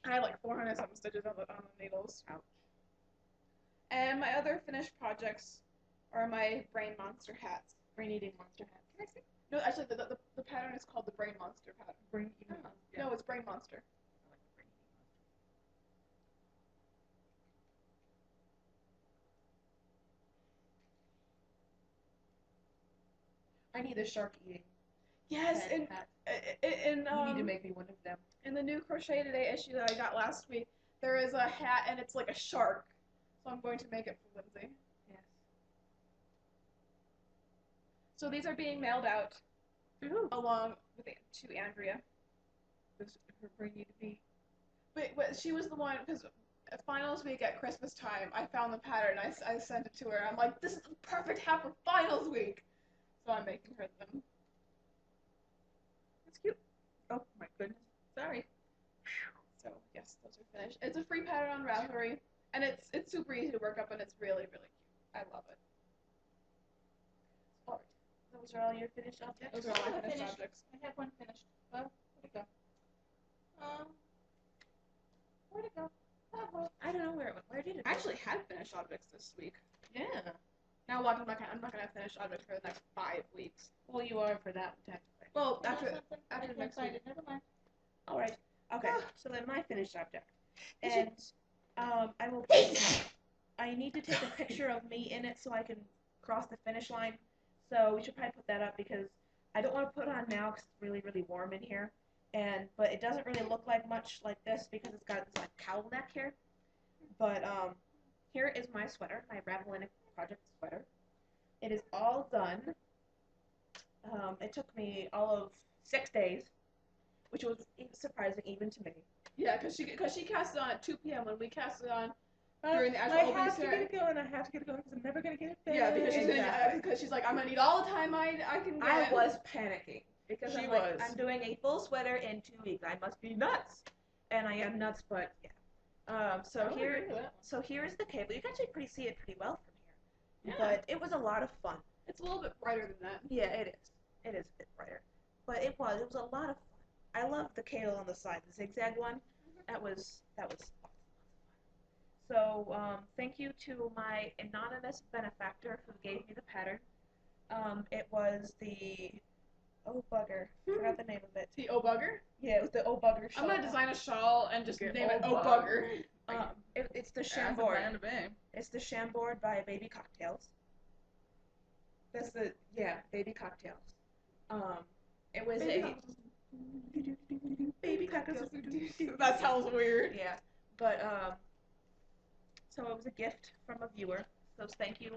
I had like 400 something stitches on the needles. Ouch. And my other finished projects are my brain monster hats. Brain eating monster hat. Can I see? No, actually, the pattern is called the brain monster pattern. Brain eating. Oh. Yeah. No, it's brain monster. I like the brain eating I need the shark eating. Yes, head and hat. in You need to make me one of them. in the new Crochet Today issue that I got last week, there is a hat and it's like a shark. So I'm going to make it for Lindsay. Yes. So these are being mailed out Ooh. along with to Andrea. Does her brain need to be? But she was the one because at finals week at Christmas time, I found the pattern. I sent it to her. I'm like, this is the perfect hat for finals week. So I'm making her them. That's cute. Oh my goodness. Sorry. So yes, those are finished. It's a free pattern on Ravelry, and it's super easy to work up, and it's really really cute. I love it. Alright. Those are all your finished objects? Those are all my Oh, finished objects. I have one finished. Well, where'd it go? Where'd it go? Oh, well, I don't know where it went. Where did it go? I actually had finished objects this week. Yeah. Now, I'm not gonna have finished objects for the next 5 weeks. Well, you are for that technically. Well, You know after something? I after can't next find week. it. Never mind. All right. Okay. Ah. So then my finished object, Did and I will. I need to take a picture of me in it so I can cross the finish line. So we should probably put that up because I don't want to put it on now because it's really really warm in here, but it doesn't really look like much like this because it's got this like cowl neck here. But here is my sweater, my Ravelinic project sweater. It is all done. It took me all of 6 days, which was surprising even to me. Yeah, because she cast it on at 2 p.m. when we cast it on during the actual I opening have to get ceremony. it going. I have to get it going because I'm never gonna get it finished. Yeah, because Exactly. she's like, I'm gonna need all the time I can get. I was panicking because She I'm like, was. I'm doing a full sweater in 2 weeks. I must be nuts, and I am nuts. But yeah. So Oh, here, look at that. so here's the cable. You can actually see it pretty well from here. Yeah. But it was a lot of fun. It's a little bit brighter than that. Yeah, it is. It is a bit brighter, but it was a lot of fun. I love the cable on the side, the zigzag one. That was lots of fun. So thank you to my anonymous benefactor who gave me the pattern. It was the bugger. Forgot the name of it. The O-Bugger? Yeah, it was the bugger shawl. I'm gonna design a shawl and just Okay, name it O-Bugger. O-Bugger. It's the That's a Chambord. plan to be. It's the Chambord by Baby Cocktails. That's the Baby Cocktails. It was Baby Cocktails. That sounds weird. Yeah, but so it was a gift from a viewer. So thank you.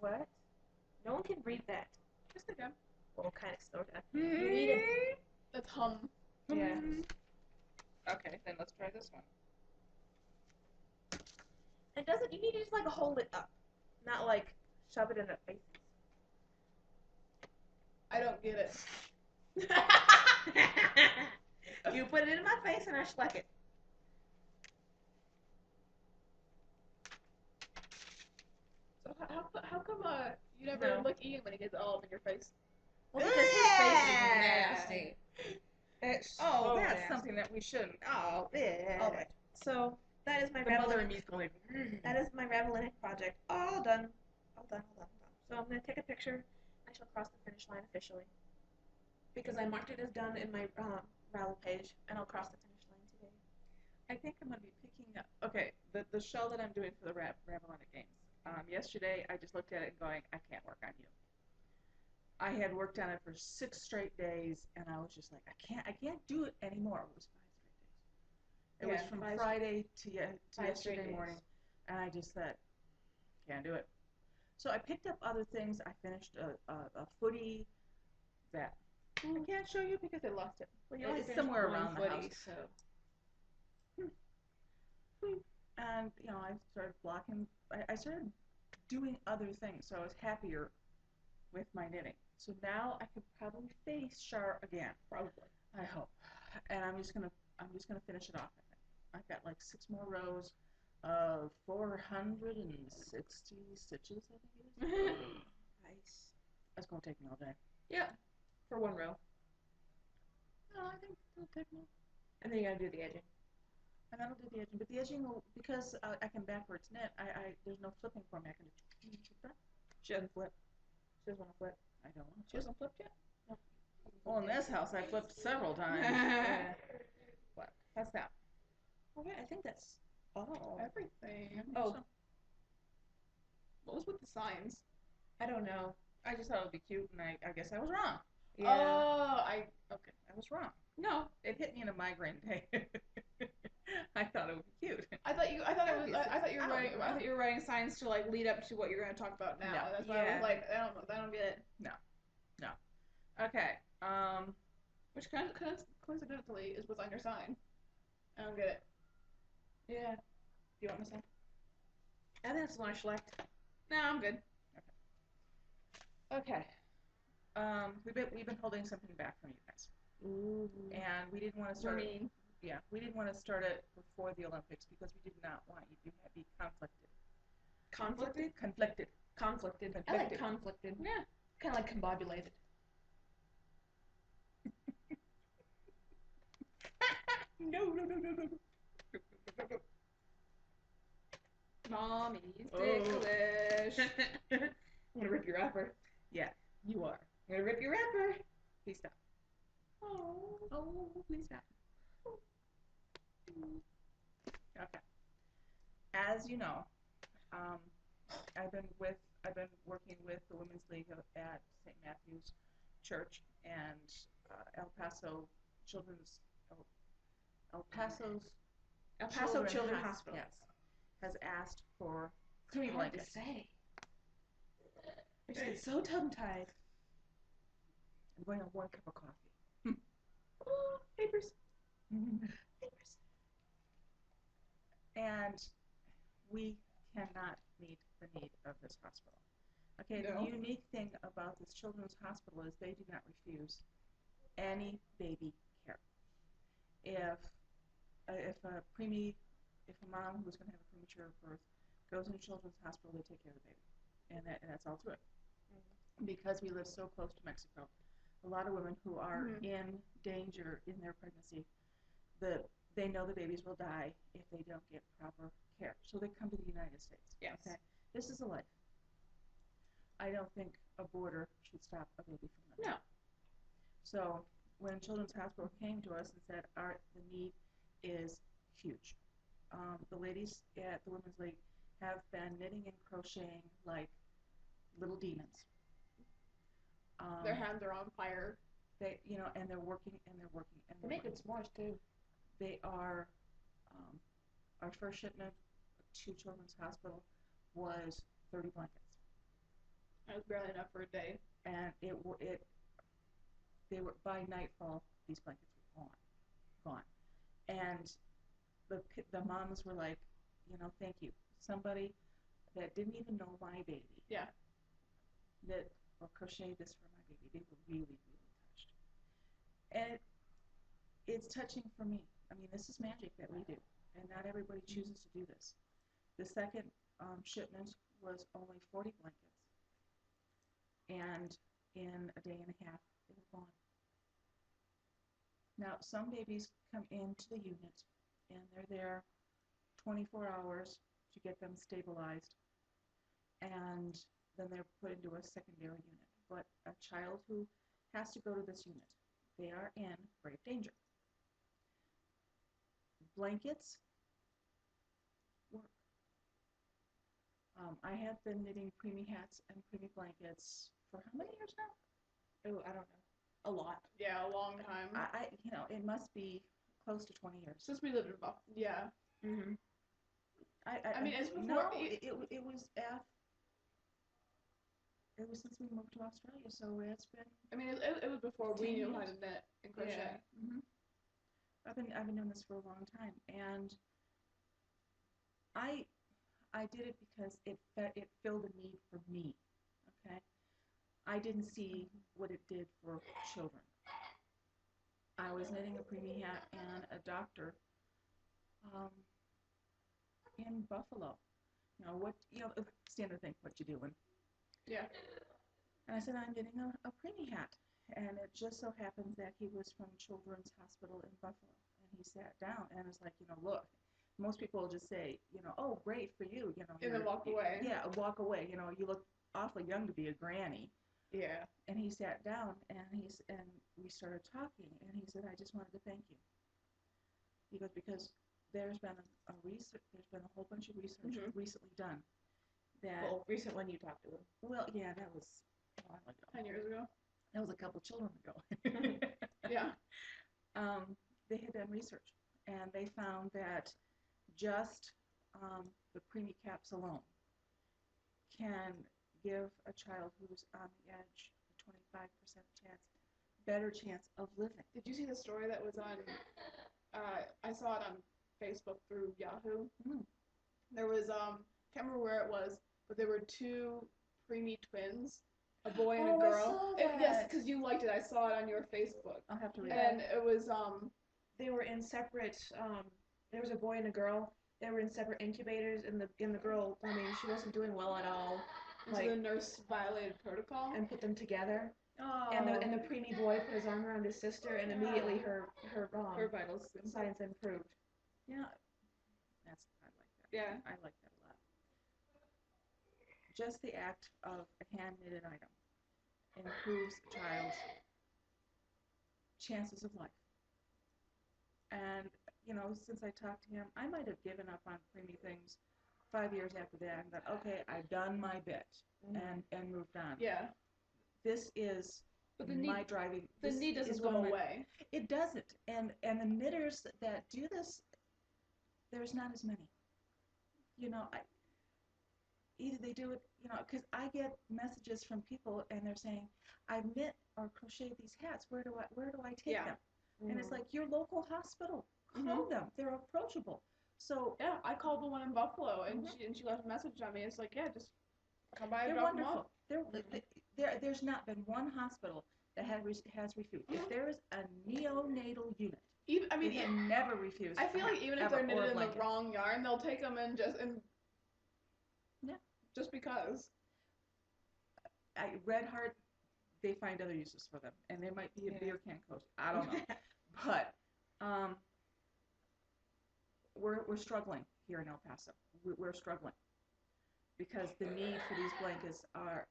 What? No one can read that. Yes, they can. Well, kind of, sort of. You need it. That's hum. Yeah. Okay, then let's try this one. It doesn't. You need to just like hold it up, not like shove it in their face. I don't get it. You put it in my face and I schleck it. So how come you never No. lick Ian when he gets all up in your face? Well, because his face is nasty. It's Oh, that's nasty. something that we shouldn't. Oh, All right. So that is my the mother in Ravelinic. me's going. That is my Ravelinic project. All done. All done. All done. All done. So I'm gonna take a picture. I shall cross the finish line officially because I marked it as done in my Ravel page, and I'll cross the finish line today. I think I'm going to be picking up. Okay, the shell that I'm doing for the Ravelonic games. Yesterday, I just looked at it and going, I can't work on you. I had worked on it for 6 straight days, and I was just like, I can't do it anymore. It was 5 straight days. It was from Friday to yesterday morning, and I just said, can't do it. So I picked up other things. I finished a footy that I can't show you because I lost it. Well, you It's somewhere around the house. So. And I started blocking. I started doing other things, so I was happier with my knitting. So now I could probably face Char again. Probably. I hope. And I'm just gonna finish it off. I think I've got like 6 more rows of 460 stitches. I think it is. Nice. That's gonna take me all day. Yeah. For 1 row. No, I think it'll take me. And then you gotta do the edging. And that'll do the edging, but the edging will, because I can backwards knit. There's no flipping for me. I can just flip. She doesn't flip. She doesn't want to flip. I don't want She hasn't flipped yet? No. Well, in this house, I flipped several times. What? That's that. Okay, I think that's all. Everything. Oh. What was with the signs? I don't know. I just thought it would be cute, and I guess I was wrong. Yeah. Oh, I was wrong. No. It hit me in a migraine day. I thought it would be cute. I thought you were writing signs to like lead up to what you're going to talk about now. No. That's why I was like, I don't get it. No. Okay. Which coincidentally is what's on your sign. I don't get it. Yeah. Do you want my sign? I think that's the one I select. No, I'm good. Okay. We've been holding something back from you guys, Ooh. and we didn't want to start. Mean. Yeah, we didn't want to start it before the Olympics because we did not want you to be conflicted. Conflicted? Conflicted. Conflicted. I like conflicted. Yeah. Kind of like combobulated. No. Mommy's ticklish. I'm gonna rip your wrapper. Yeah, you are. I'm gonna rip your wrapper. Please stop. Oh, Please stop. Okay. As you know, I've been working with the Women's League at St. Matthew's Church and El Paso Children's El Paso Children's Hospital. Yes, has asked for It's gonna be hard to blankets. say. I just get so tongue-tied. I'm going on 1 cup of coffee. Oh, papers. Papers. And we cannot meet the need of this hospital. Okay, No. the unique thing about this children's hospital is they do not refuse any baby care. If a mom who's going to have a premature birth goes into children's hospital, they take care of the baby, and that's all to it. Because we live so close to Mexico, a lot of women who are in danger in their pregnancy, they know the babies will die if they don't get proper care. So they come to the United States. Yes. Okay? This is a life. I don't think a border should stop a baby from living. No. So when Children's Hospital came to us and said the need is huge, the ladies at the Women's League have been knitting and crocheting like little demons. Their hands are on fire. They, and they're working and they're working and They they're make good s'mores too. They are, our first shipment to Children's Hospital was 30 blankets. That was barely enough for a day. and they were by nightfall. These blankets were gone, and the moms were like, thank you, somebody that didn't even know my baby. Yeah. That or crocheted this for my baby. They were really, really touched, and it's touching for me. I mean, this is magic that we do, and not everybody chooses to do this. The second shipment was only 40 blankets, and in a day and a half, it was gone. Now, some babies come into the unit, and they're there 24 hours to get them stabilized, and then they're put into a secondary unit. But a child who has to go to this unit, they are in grave danger. Blankets work. I have been knitting preemie hats and preemie blankets for how many years now? Oh, I don't know. A lot. Yeah, a long time. It must be close to 20 years. Since we lived in Buffalo. Yeah. Mhm. I mean, it's before. No, it was it was since we moved to Australia, so it's been. I mean, it was before we 10 knew how years. to knit and crochet. Yeah. Mm-hmm. I've been doing this for a long time, and I did it because it filled a need for me. Okay, I didn't see what it did for children. I was knitting a preemie hat, and a doctor um, in Buffalo. Standard thing. What you doing? Yeah. And I said, I'm getting a preemie hat. And it just so happens that he was from Children's Hospital in Buffalo. And he sat down and was like, look, most people will just say, oh, great for you. And then walk away. Yeah, walk away. You look awfully young to be a granny. Yeah. And he sat down and we started talking. And he said, I just wanted to thank you. He goes, because there's been a whole bunch of research recently done. Recent when you talked to him. Well, yeah, that was a while ago. 10 years ago. That was a couple children ago. Yeah. They had done research, and they found that just the preemie caps alone can give a child who's on the edge a 25% better chance of living. Did you see the story that was on? I saw it on Facebook through Yahoo. Mm. There was can't remember where it was, but there were two preemie twins, a boy and a girl. I saw that. Yes, because you liked it. I saw it on your Facebook. I'll have to read And it was They were in separate. There was a boy and a girl. They were in separate incubators, and the girl, I mean, she wasn't doing well at all. so the nurse violated protocol And put them together. Oh. And the preemie boy put his arm around his sister, and immediately her vitals signs improved. Yeah, I like that. Yeah. I like that a lot. Just the act of a hand knitted item improves a child's chances of life. And since I talked to him, I might have given up on preemie things 5 years after that and thought, okay, I've done my bit and moved on. Yeah. This is my driving. The need doesn't go away. It doesn't. And the knitters that do this, there's not as many. Either they do it, because I get messages from people and they're saying, I've knit or crocheted these hats. Where do I take them? And it's like your local hospital. Call them. They're approachable. So yeah, I called the one in Buffalo and she left a message on me. It's like, yeah, just come by and they're drop wonderful. them off. There's not been one hospital that has refused. If there is a neonatal unit, they have never refused. I feel like even if they're knitted in the wrong yarn, they'll take them and just because. Red Heart, they find other uses for them, and they might be a beer can coat. I don't know, but we're struggling here in El Paso. We're struggling because the need for these blankets are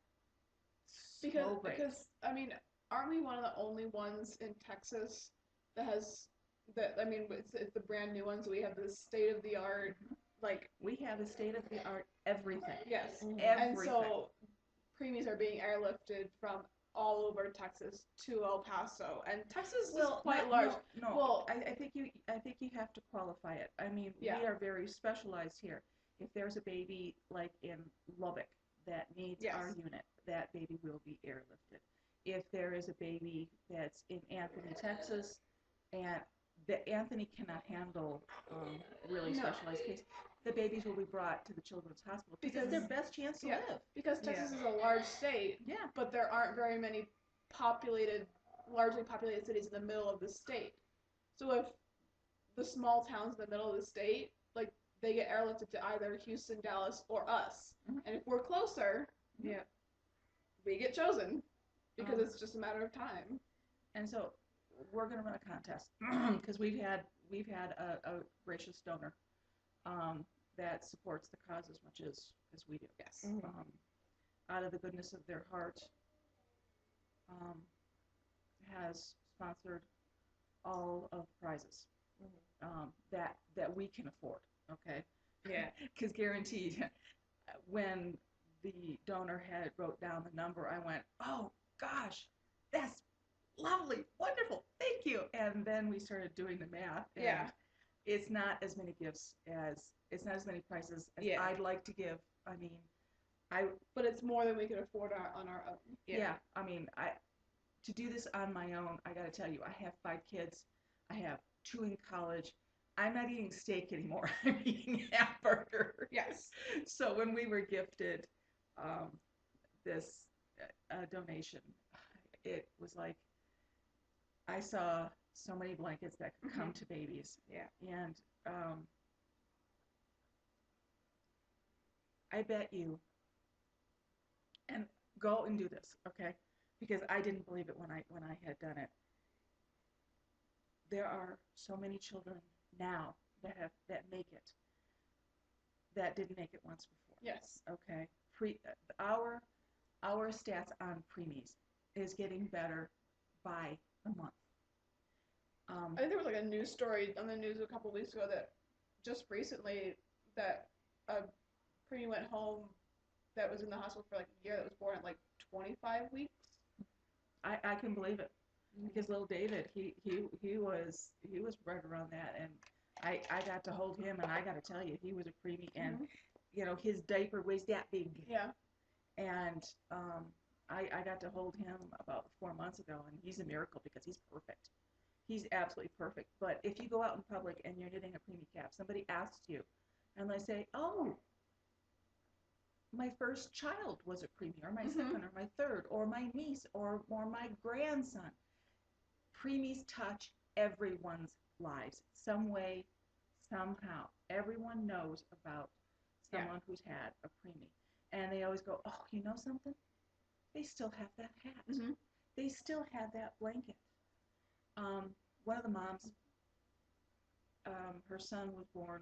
so great. Because I mean, aren't we one of the only ones in Texas that has that? I mean, it's the brand new ones. We have the state of the art. Like we have the state of the art everything. Yes, everything. And so preemies are being airlifted from all over Texas to El Paso, and Texas is quite large. No, well, I think you have to qualify it. I mean, we are very specialized here. If there's a baby like in Lubbock, that needs Yes. our unit, that baby will be airlifted. If there is a baby that's in Anthony, Texas, and the Anthony cannot handle really No. specialized cases, the babies will be brought to the Children's Hospital because it's Because- their best chance to yeah. live. Because Texas is a large state, Yeah. but there aren't very many largely populated cities in the middle of the state. So if the small towns in the middle of the state, like, they get airlifted to either Houston, Dallas, or us. Mhm. And if we're closer, Yeah. we get chosen because it's just a matter of time. And so we're going to run a contest because we've had a gracious donor that supports the cause as much as we do. Yes. Out of the goodness of their heart, has sponsored all of the prizes that we can afford. Okay. Yeah. Because guaranteed, when the donor had wrote down the number, I went, "Oh gosh, that's lovely, wonderful, thank you." And then we started doing the math. And Yeah. it's not as many gifts it's not as many prizes as Yeah. I'd like to give. I mean, But it's more than we can afford on our own. yeah. I mean, to do this on my own, I got to tell you, I have 5 kids. I have 2 in college. I'm not eating steak anymore. I'm eating hamburger. Yes. So when we were gifted this donation, it was like I saw so many blankets that could come to babies. Yeah. And I bet you, and go and do this, okay? Because I didn't believe it when I had done it. There are so many children now that make it that didn't make it once before. Yes. Okay. Our stats on preemies is getting better by the month. I think there was like a news story on the news a couple weeks ago that just recently that a preemie went home that was in the hospital for like a year that was born at like 25 weeks. I can believe it because little David, he was right around that, and I got to hold him, and I got to tell you, he was a preemie, and you know, his diaper was that big. Yeah. And I got to hold him about 4 months ago, and he's a miracle because he's perfect. He's absolutely perfect. But if you go out in public and you're knitting a preemie cap, somebody asks you, and they say, "Oh, my first child was a preemie, or my second, or my third, or my niece, or my grandson." Preemies touch everyone's lives some way, somehow. Everyone knows about someone who's had a preemie. And they always go, "Oh, you know something? They still have that hat. They still have that blanket." One of the moms, her son was born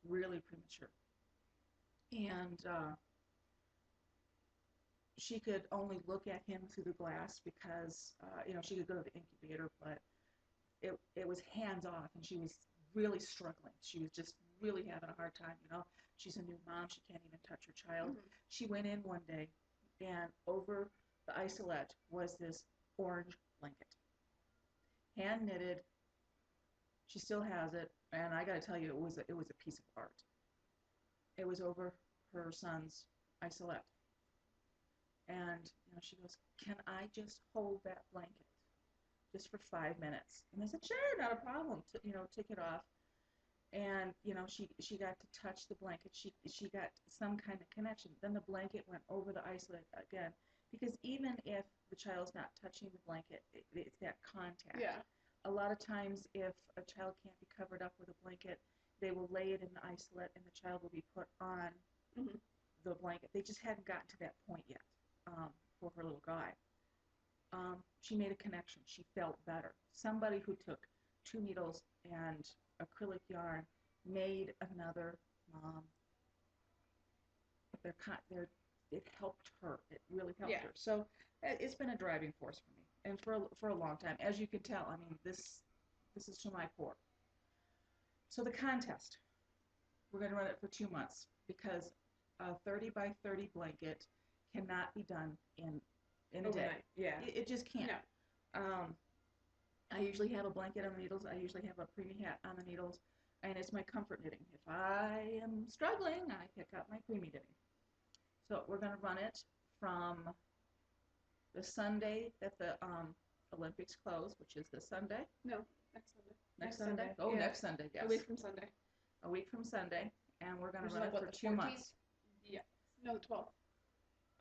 really premature. And she could only look at him through the glass because, you know, she could go to the incubator, but it was hands off, and she was really struggling. She was just really having a hard time, you know. She's a new mom. She can't even touch her child. She went in one day, and over the isolette was this orange blanket, hand knitted. She still has it, and I got to tell you, it was a piece of art. It was over her son's isolette, and you know, she goes, "Can I just hold that blanket just for 5 minutes?" And I said, "Sure, not a problem." You know, took it off, and you know, she got to touch the blanket. She got some kind of connection. Then the blanket went over the isolette again, because even if the child's not touching the blanket, it's that contact. Yeah. A lot of times, if a child can't be covered up with a blanket, they will lay it in the isolette, and the child will be put on the blanket. They just hadn't gotten to that point yet for her little guy. She made a connection. She felt better. Somebody who took 2 needles and acrylic yarn made another mom. It helped her. It really helped her. So it's been a driving force for me, and for a long time. As you can tell, I mean, this is to my core. So the contest, we're going to run it for 2 months because a 30 by 30 blanket cannot be done in a day. Yeah. It just can't. No. I usually have a blanket on the needles. I usually have a preemie hat on the needles, and it's my comfort knitting. If I am struggling, I pick up my preemie knitting. So we're going to run it from the Sunday that the Olympics close, which is this Sunday. No, next Sunday. Next Next Sunday? Sunday. Oh, Yeah. next Sunday, yes. A week from Sunday. A week from Sunday, and we're going Which to is run like, it what, for the 2 14th? months. Yeah. No, the 12th.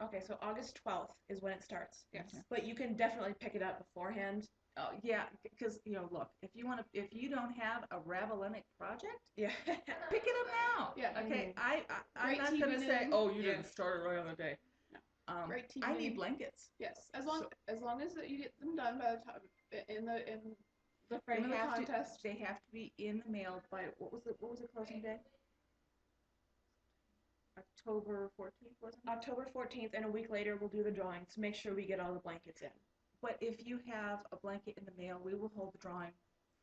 Okay, so August 12th is when it starts. Yes. Okay. But you can definitely pick it up beforehand. Oh, yeah, because, look, if you don't have a Ravelinic project, Yeah. pick it up now. Yeah. Okay, I'm Great not tea going to say, linen. oh, you Yeah. didn't start it right on the day. No. Great tea I need linen. blankets. Yes. As long as that you get them done by the time in the frame of the contest. They have to be in the mail by, what was the closing day? October 14th, wasn't it? October 14th, and a week later we'll do the drawing to make sure we get all the blankets in. But if you have a blanket in the mail, we will hold the drawing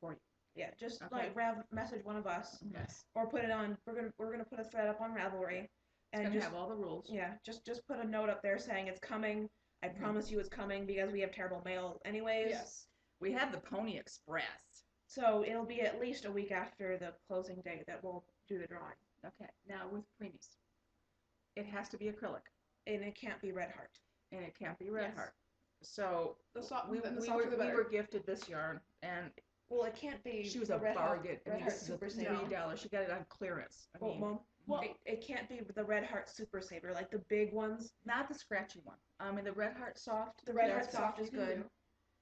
for you. Yeah, just Okay. message one of us, Yes. or put it on. We're gonna put a thread up on Ravelry, It's and going to just have all the rules. yeah, just put a note up there saying it's coming. I promise you it's coming because we have terrible mail anyways. Yes. We have the Pony Express. So it'll be at least a week after the closing date that we'll do the drawing, Okay, now with preemies, it has to be acrylic, and it can't be Red Heart. and it can't be Red Yes. Heart. So The soft, we the were, softer the we better. were gifted this yarn, and Well, it can't be. she was the a Red Heart- bargain. I Red mean, Heart this is Super a Saver. $3. She got it on clearance. I Well, mean, Mom, Well, it can't be the Red Heart Super Saver, like the big ones. not the scratchy one. I mean, the Red Heart Soft. The Red Yeah, Heart it's Soft soft, is you can good, do.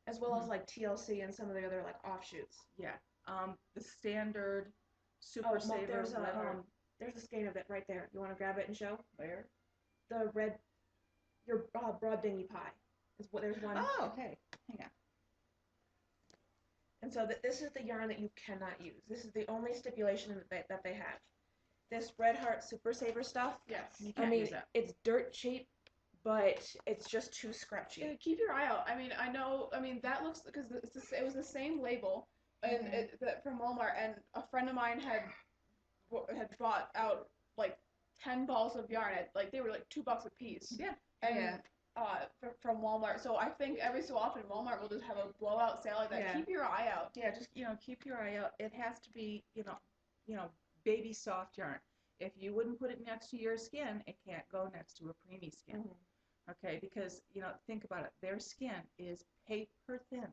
as well as like TLC and some of the other like offshoots. Yeah. The standard Super Oh, Mom, Saver there's Red Heart. there's a skein of it right there. You want to grab it and show? Where? The red, your broad dingy pie. Is what there's one. Oh, okay. Hang on. And so this is the yarn that you cannot use. This is the only stipulation that they have. This Red Heart Super Saver stuff. Yes. You I can't mean, use that. it's dirt cheap, but it's just too scratchy. Yeah, keep your eye out. I mean, that looks, because it was the same label and from Walmart, and a friend of mine had bought out like 10 balls of yarn at, like, they were like $2 a piece. Yeah. And Yeah. from Walmart. So I think every so often Walmart will just have a blowout sale like that. Yeah. Keep your eye out. Yeah, just keep your eye out. It has to be baby soft yarn. If you wouldn't put it next to your skin, it can't go next to a preemie skin. Mhm. Okay, because think about it. Their skin is paper thin.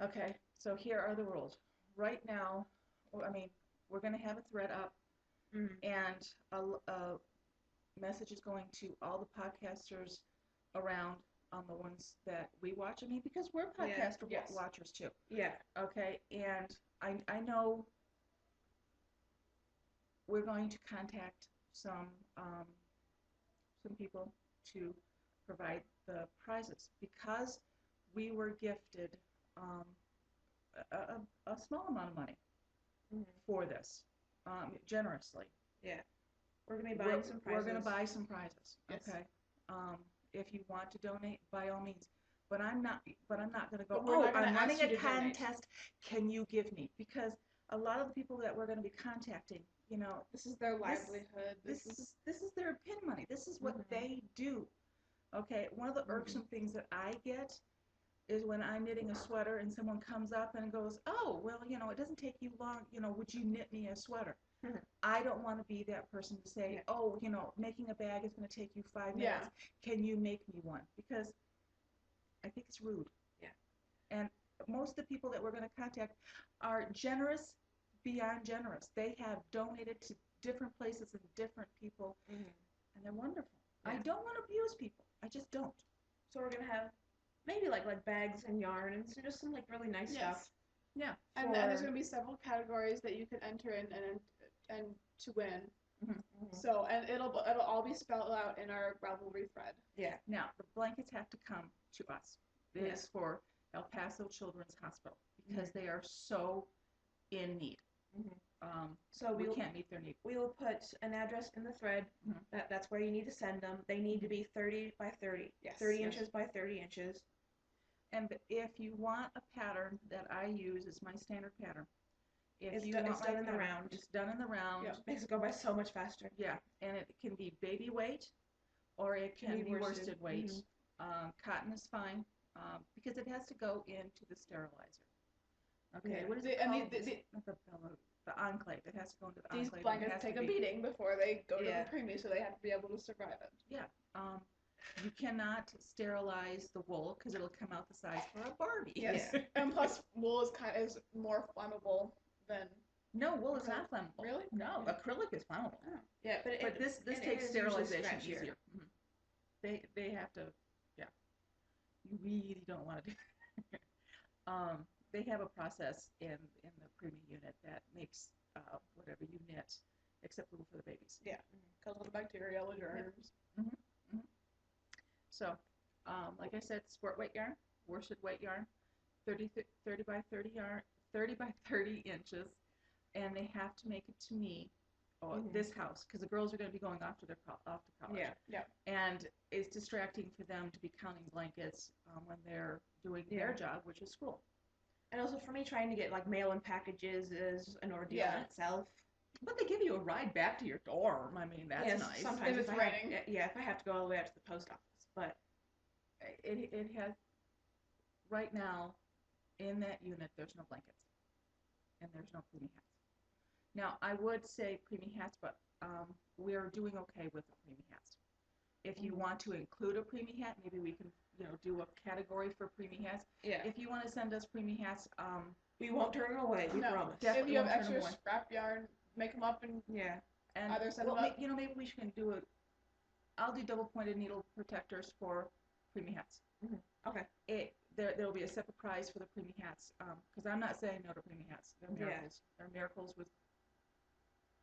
Okay, so here are the rules. Right now, we're going to have a thread up, Mhm. and a message is going to all the podcasters around on the ones that we watch. I mean, because we're podcast yes. watchers too. Yeah. Okay, and I know we're going to contact some people to provide the prizes, because we were gifted a small amount of money Mhm. for this, generously. Yeah. We're gonna be buying some prizes. We're going to buy some prizes. Yes. Okay. If you want to donate, by all means. But I'm not going to go, But we're not gonna I'm ask running you a to donate." contest. Can you give me? Because a lot of the people that we're going to be contacting, This is their livelihood. this is their pin money. This is what Mhm. they do. Okay. One of the irksome things that I get is when I'm knitting a sweater and someone comes up and goes, oh, well, it doesn't take you long. Would you knit me a sweater? Mhm. I don't want to be that person to say, Yeah. oh, making a bag is going to take you 5 Yeah. minutes. Can you make me one? Because I think it's rude. Yeah. And most of the people that we're going to contact are generous beyond generous. They have donated to different places and different people, Mhm. and they're wonderful. Yeah. I don't want to abuse people. I just don't. So we're gonna have maybe like bags and yarn and just some like really nice stuff. Yeah. And there's for- going to be several categories that you can enter in and to win. Mhm. So, and it'll all be spelled out in our Ravelry thread. Yeah. Now, the blankets have to come to us. It Yeah. is for El Paso Children's Hospital, because they are so in need. Mhm. So we can't meet their need. We will put an address in the thread. Mhm. That's where you need to send them. They need to be 30 by 30. Yes. 30 Yes. inches by 30 inches. And if you want a pattern that I use, is my standard pattern. If It's you done- want it's my done in the pattern, round. It's done in the round. Yeah. Makes it go by so much faster. Yeah, and it can be baby weight, or it can be worsted weight. Mhm. Cotton is fine, because it has to go into the sterilizer. Okay, Yeah. what is The- it and called? the- Not the bellows. the enclave. It has to go into the These enclave. And it blankets has to take a be, beating before they go to Yeah. the preemie, so they have to be able to survive it. Yeah. You cannot sterilize the wool because it'll come out the size for a Barbie. Yes. Yeah. And plus, wool is more flammable than. No, wool is Acrylic? not flammable. Really? No, acrylic is flammable. Oh. Yeah, But this and it takes is usually sterilization stretchier. easier. They have to, yeah. You really don't want to do. They have a process in the preemie unit that makes whatever you knit acceptable for the babies. Yeah. Because of the bacteria, the germs. So, like I said, sport weight yarn, worsted weight yarn, 30 by 30 yarn, 30 by 30 inches, and they have to make it to me, this house, because the girls are going to be going off to college. Yeah. And it's distracting for them to be counting blankets when they're doing their job, which is school. And also for me, trying to get like mail-in packages is an ordeal in itself. But they give you a ride back to your dorm. I mean, that's nice. Sometimes If it's I raining. if I have to go all the way out to the post office. But It has, right now, in that unit, there's no blankets. And there's no preemie hats. Now, I would say preemie hats, but we're doing okay with the preemie hats. If you want to include a preemie hat, maybe we can, do a category for preemie hats. yeah, If you want to send us preemie hats, we won't turn them away. We promise. If you have won't turn extra them away. scrap yarn, make them up and Yeah. And either send them up. maybe we can do it. I'll do double pointed needle protectors for preemie hats. Okay. There will be a separate prize for the preemie hats, because I'm not saying no to preemie hats. They're miracles. They're miracles for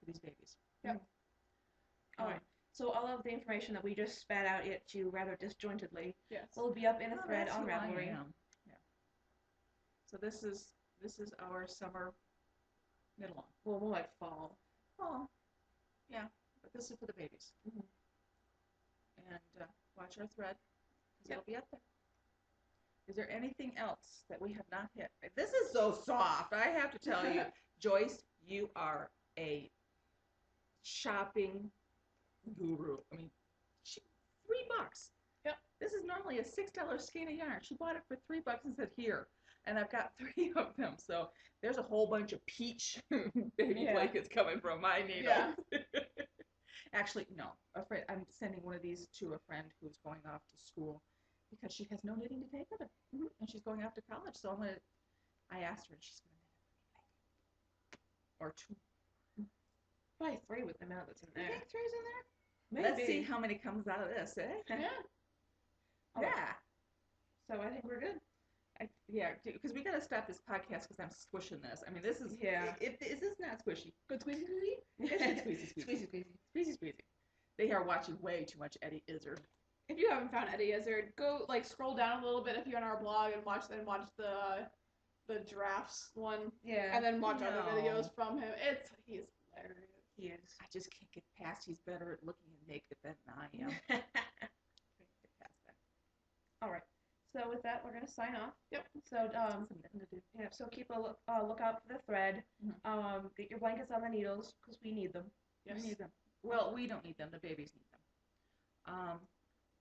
these babies. Yep. All right. So all of the information that we just spat out at you rather disjointedly Yes. will be up in a Oh, thread that's on who I Ravelry. am. Yeah. So this is our summer middle on. Well, more like fall. Oh, yeah, but this is for the babies. And watch our thread, because it'll be up there. Is there anything else that we have not hit? This is so soft, I have to tell you. Joyce, you are a shopping guru. I mean, $3. Yep. This is normally a $6 skein of yarn. She bought it for $3 and said, here. And I've got 3 of them. So there's a whole bunch of peach baby blankets coming from my needle. Yeah. Actually, no. I'm sending one of these to a friend who's going off to school because she has no knitting to take with her. And she's going off to college. So I asked her, and she's going to knit a or 2. Probably 3 with the amount that's in You there. think 3's in there? Maybe. Let's see how many comes out of this, eh? Yeah. Yeah. So I think we're good. Yeah, because we got to stop this podcast because I'm squishing this. I mean, this is, Yeah. Is this not squishy? Good squeezy squeezy. It's squeezy, squeezy. Squeezy, squeezy. They are watching way too much Eddie Izzard. If you haven't found Eddie Izzard, go scroll down a little bit if you're on our blog and watch the drafts one. Yeah. And then watch other No. videos from him. He's hilarious. He is. I just can't get past. He's better at looking naked than I am. Can't get past that. All right. So with that, we're gonna sign off. Yep. So Something to do. yeah. So keep a lookout for the thread. Get your blankets on the needles because we need them. Yes. We need them. Well, we don't need them. The babies need them.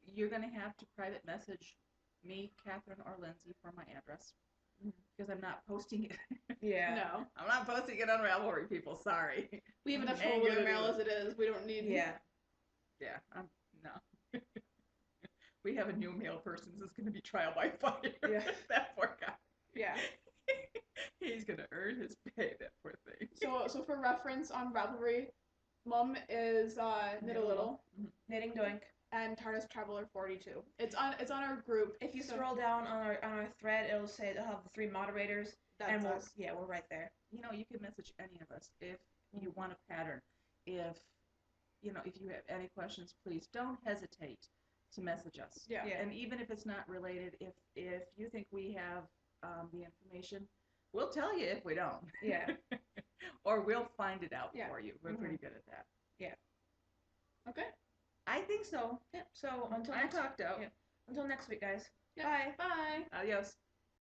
You're gonna have to private message me, Catherine, or Lindsay for my address because I'm not posting it. Yeah. No. I'm not posting it on Ravelry, people. Sorry. We have enough Ain't trouble with gonna our mail do as it is. We don't need. Yeah. Yeah. No. We have a new mail person who's going to be trial by fire. Yeah. That poor guy. Yeah. He's going to earn his pay, that poor thing. So for reference on Ravelry, Mum is Knit a Little Knitting Doink. and TARDIS Traveler 42. It's on our group. If you scroll down on our thread, it'll say they'll have the 3 moderators, That's and us. we're right there. You know, you can message any of us if you want a pattern. If you have any questions, please don't hesitate to message us. Yeah. And even if it's not related, if you think we have the information, we'll tell you if we don't. Yeah. Or we'll find it out Yeah. for you. We're pretty good at that. Okay. I think so. Yep. So until I'm next talked out. yeah. Until next week, guys. Yeah. Bye. Bye. Adios.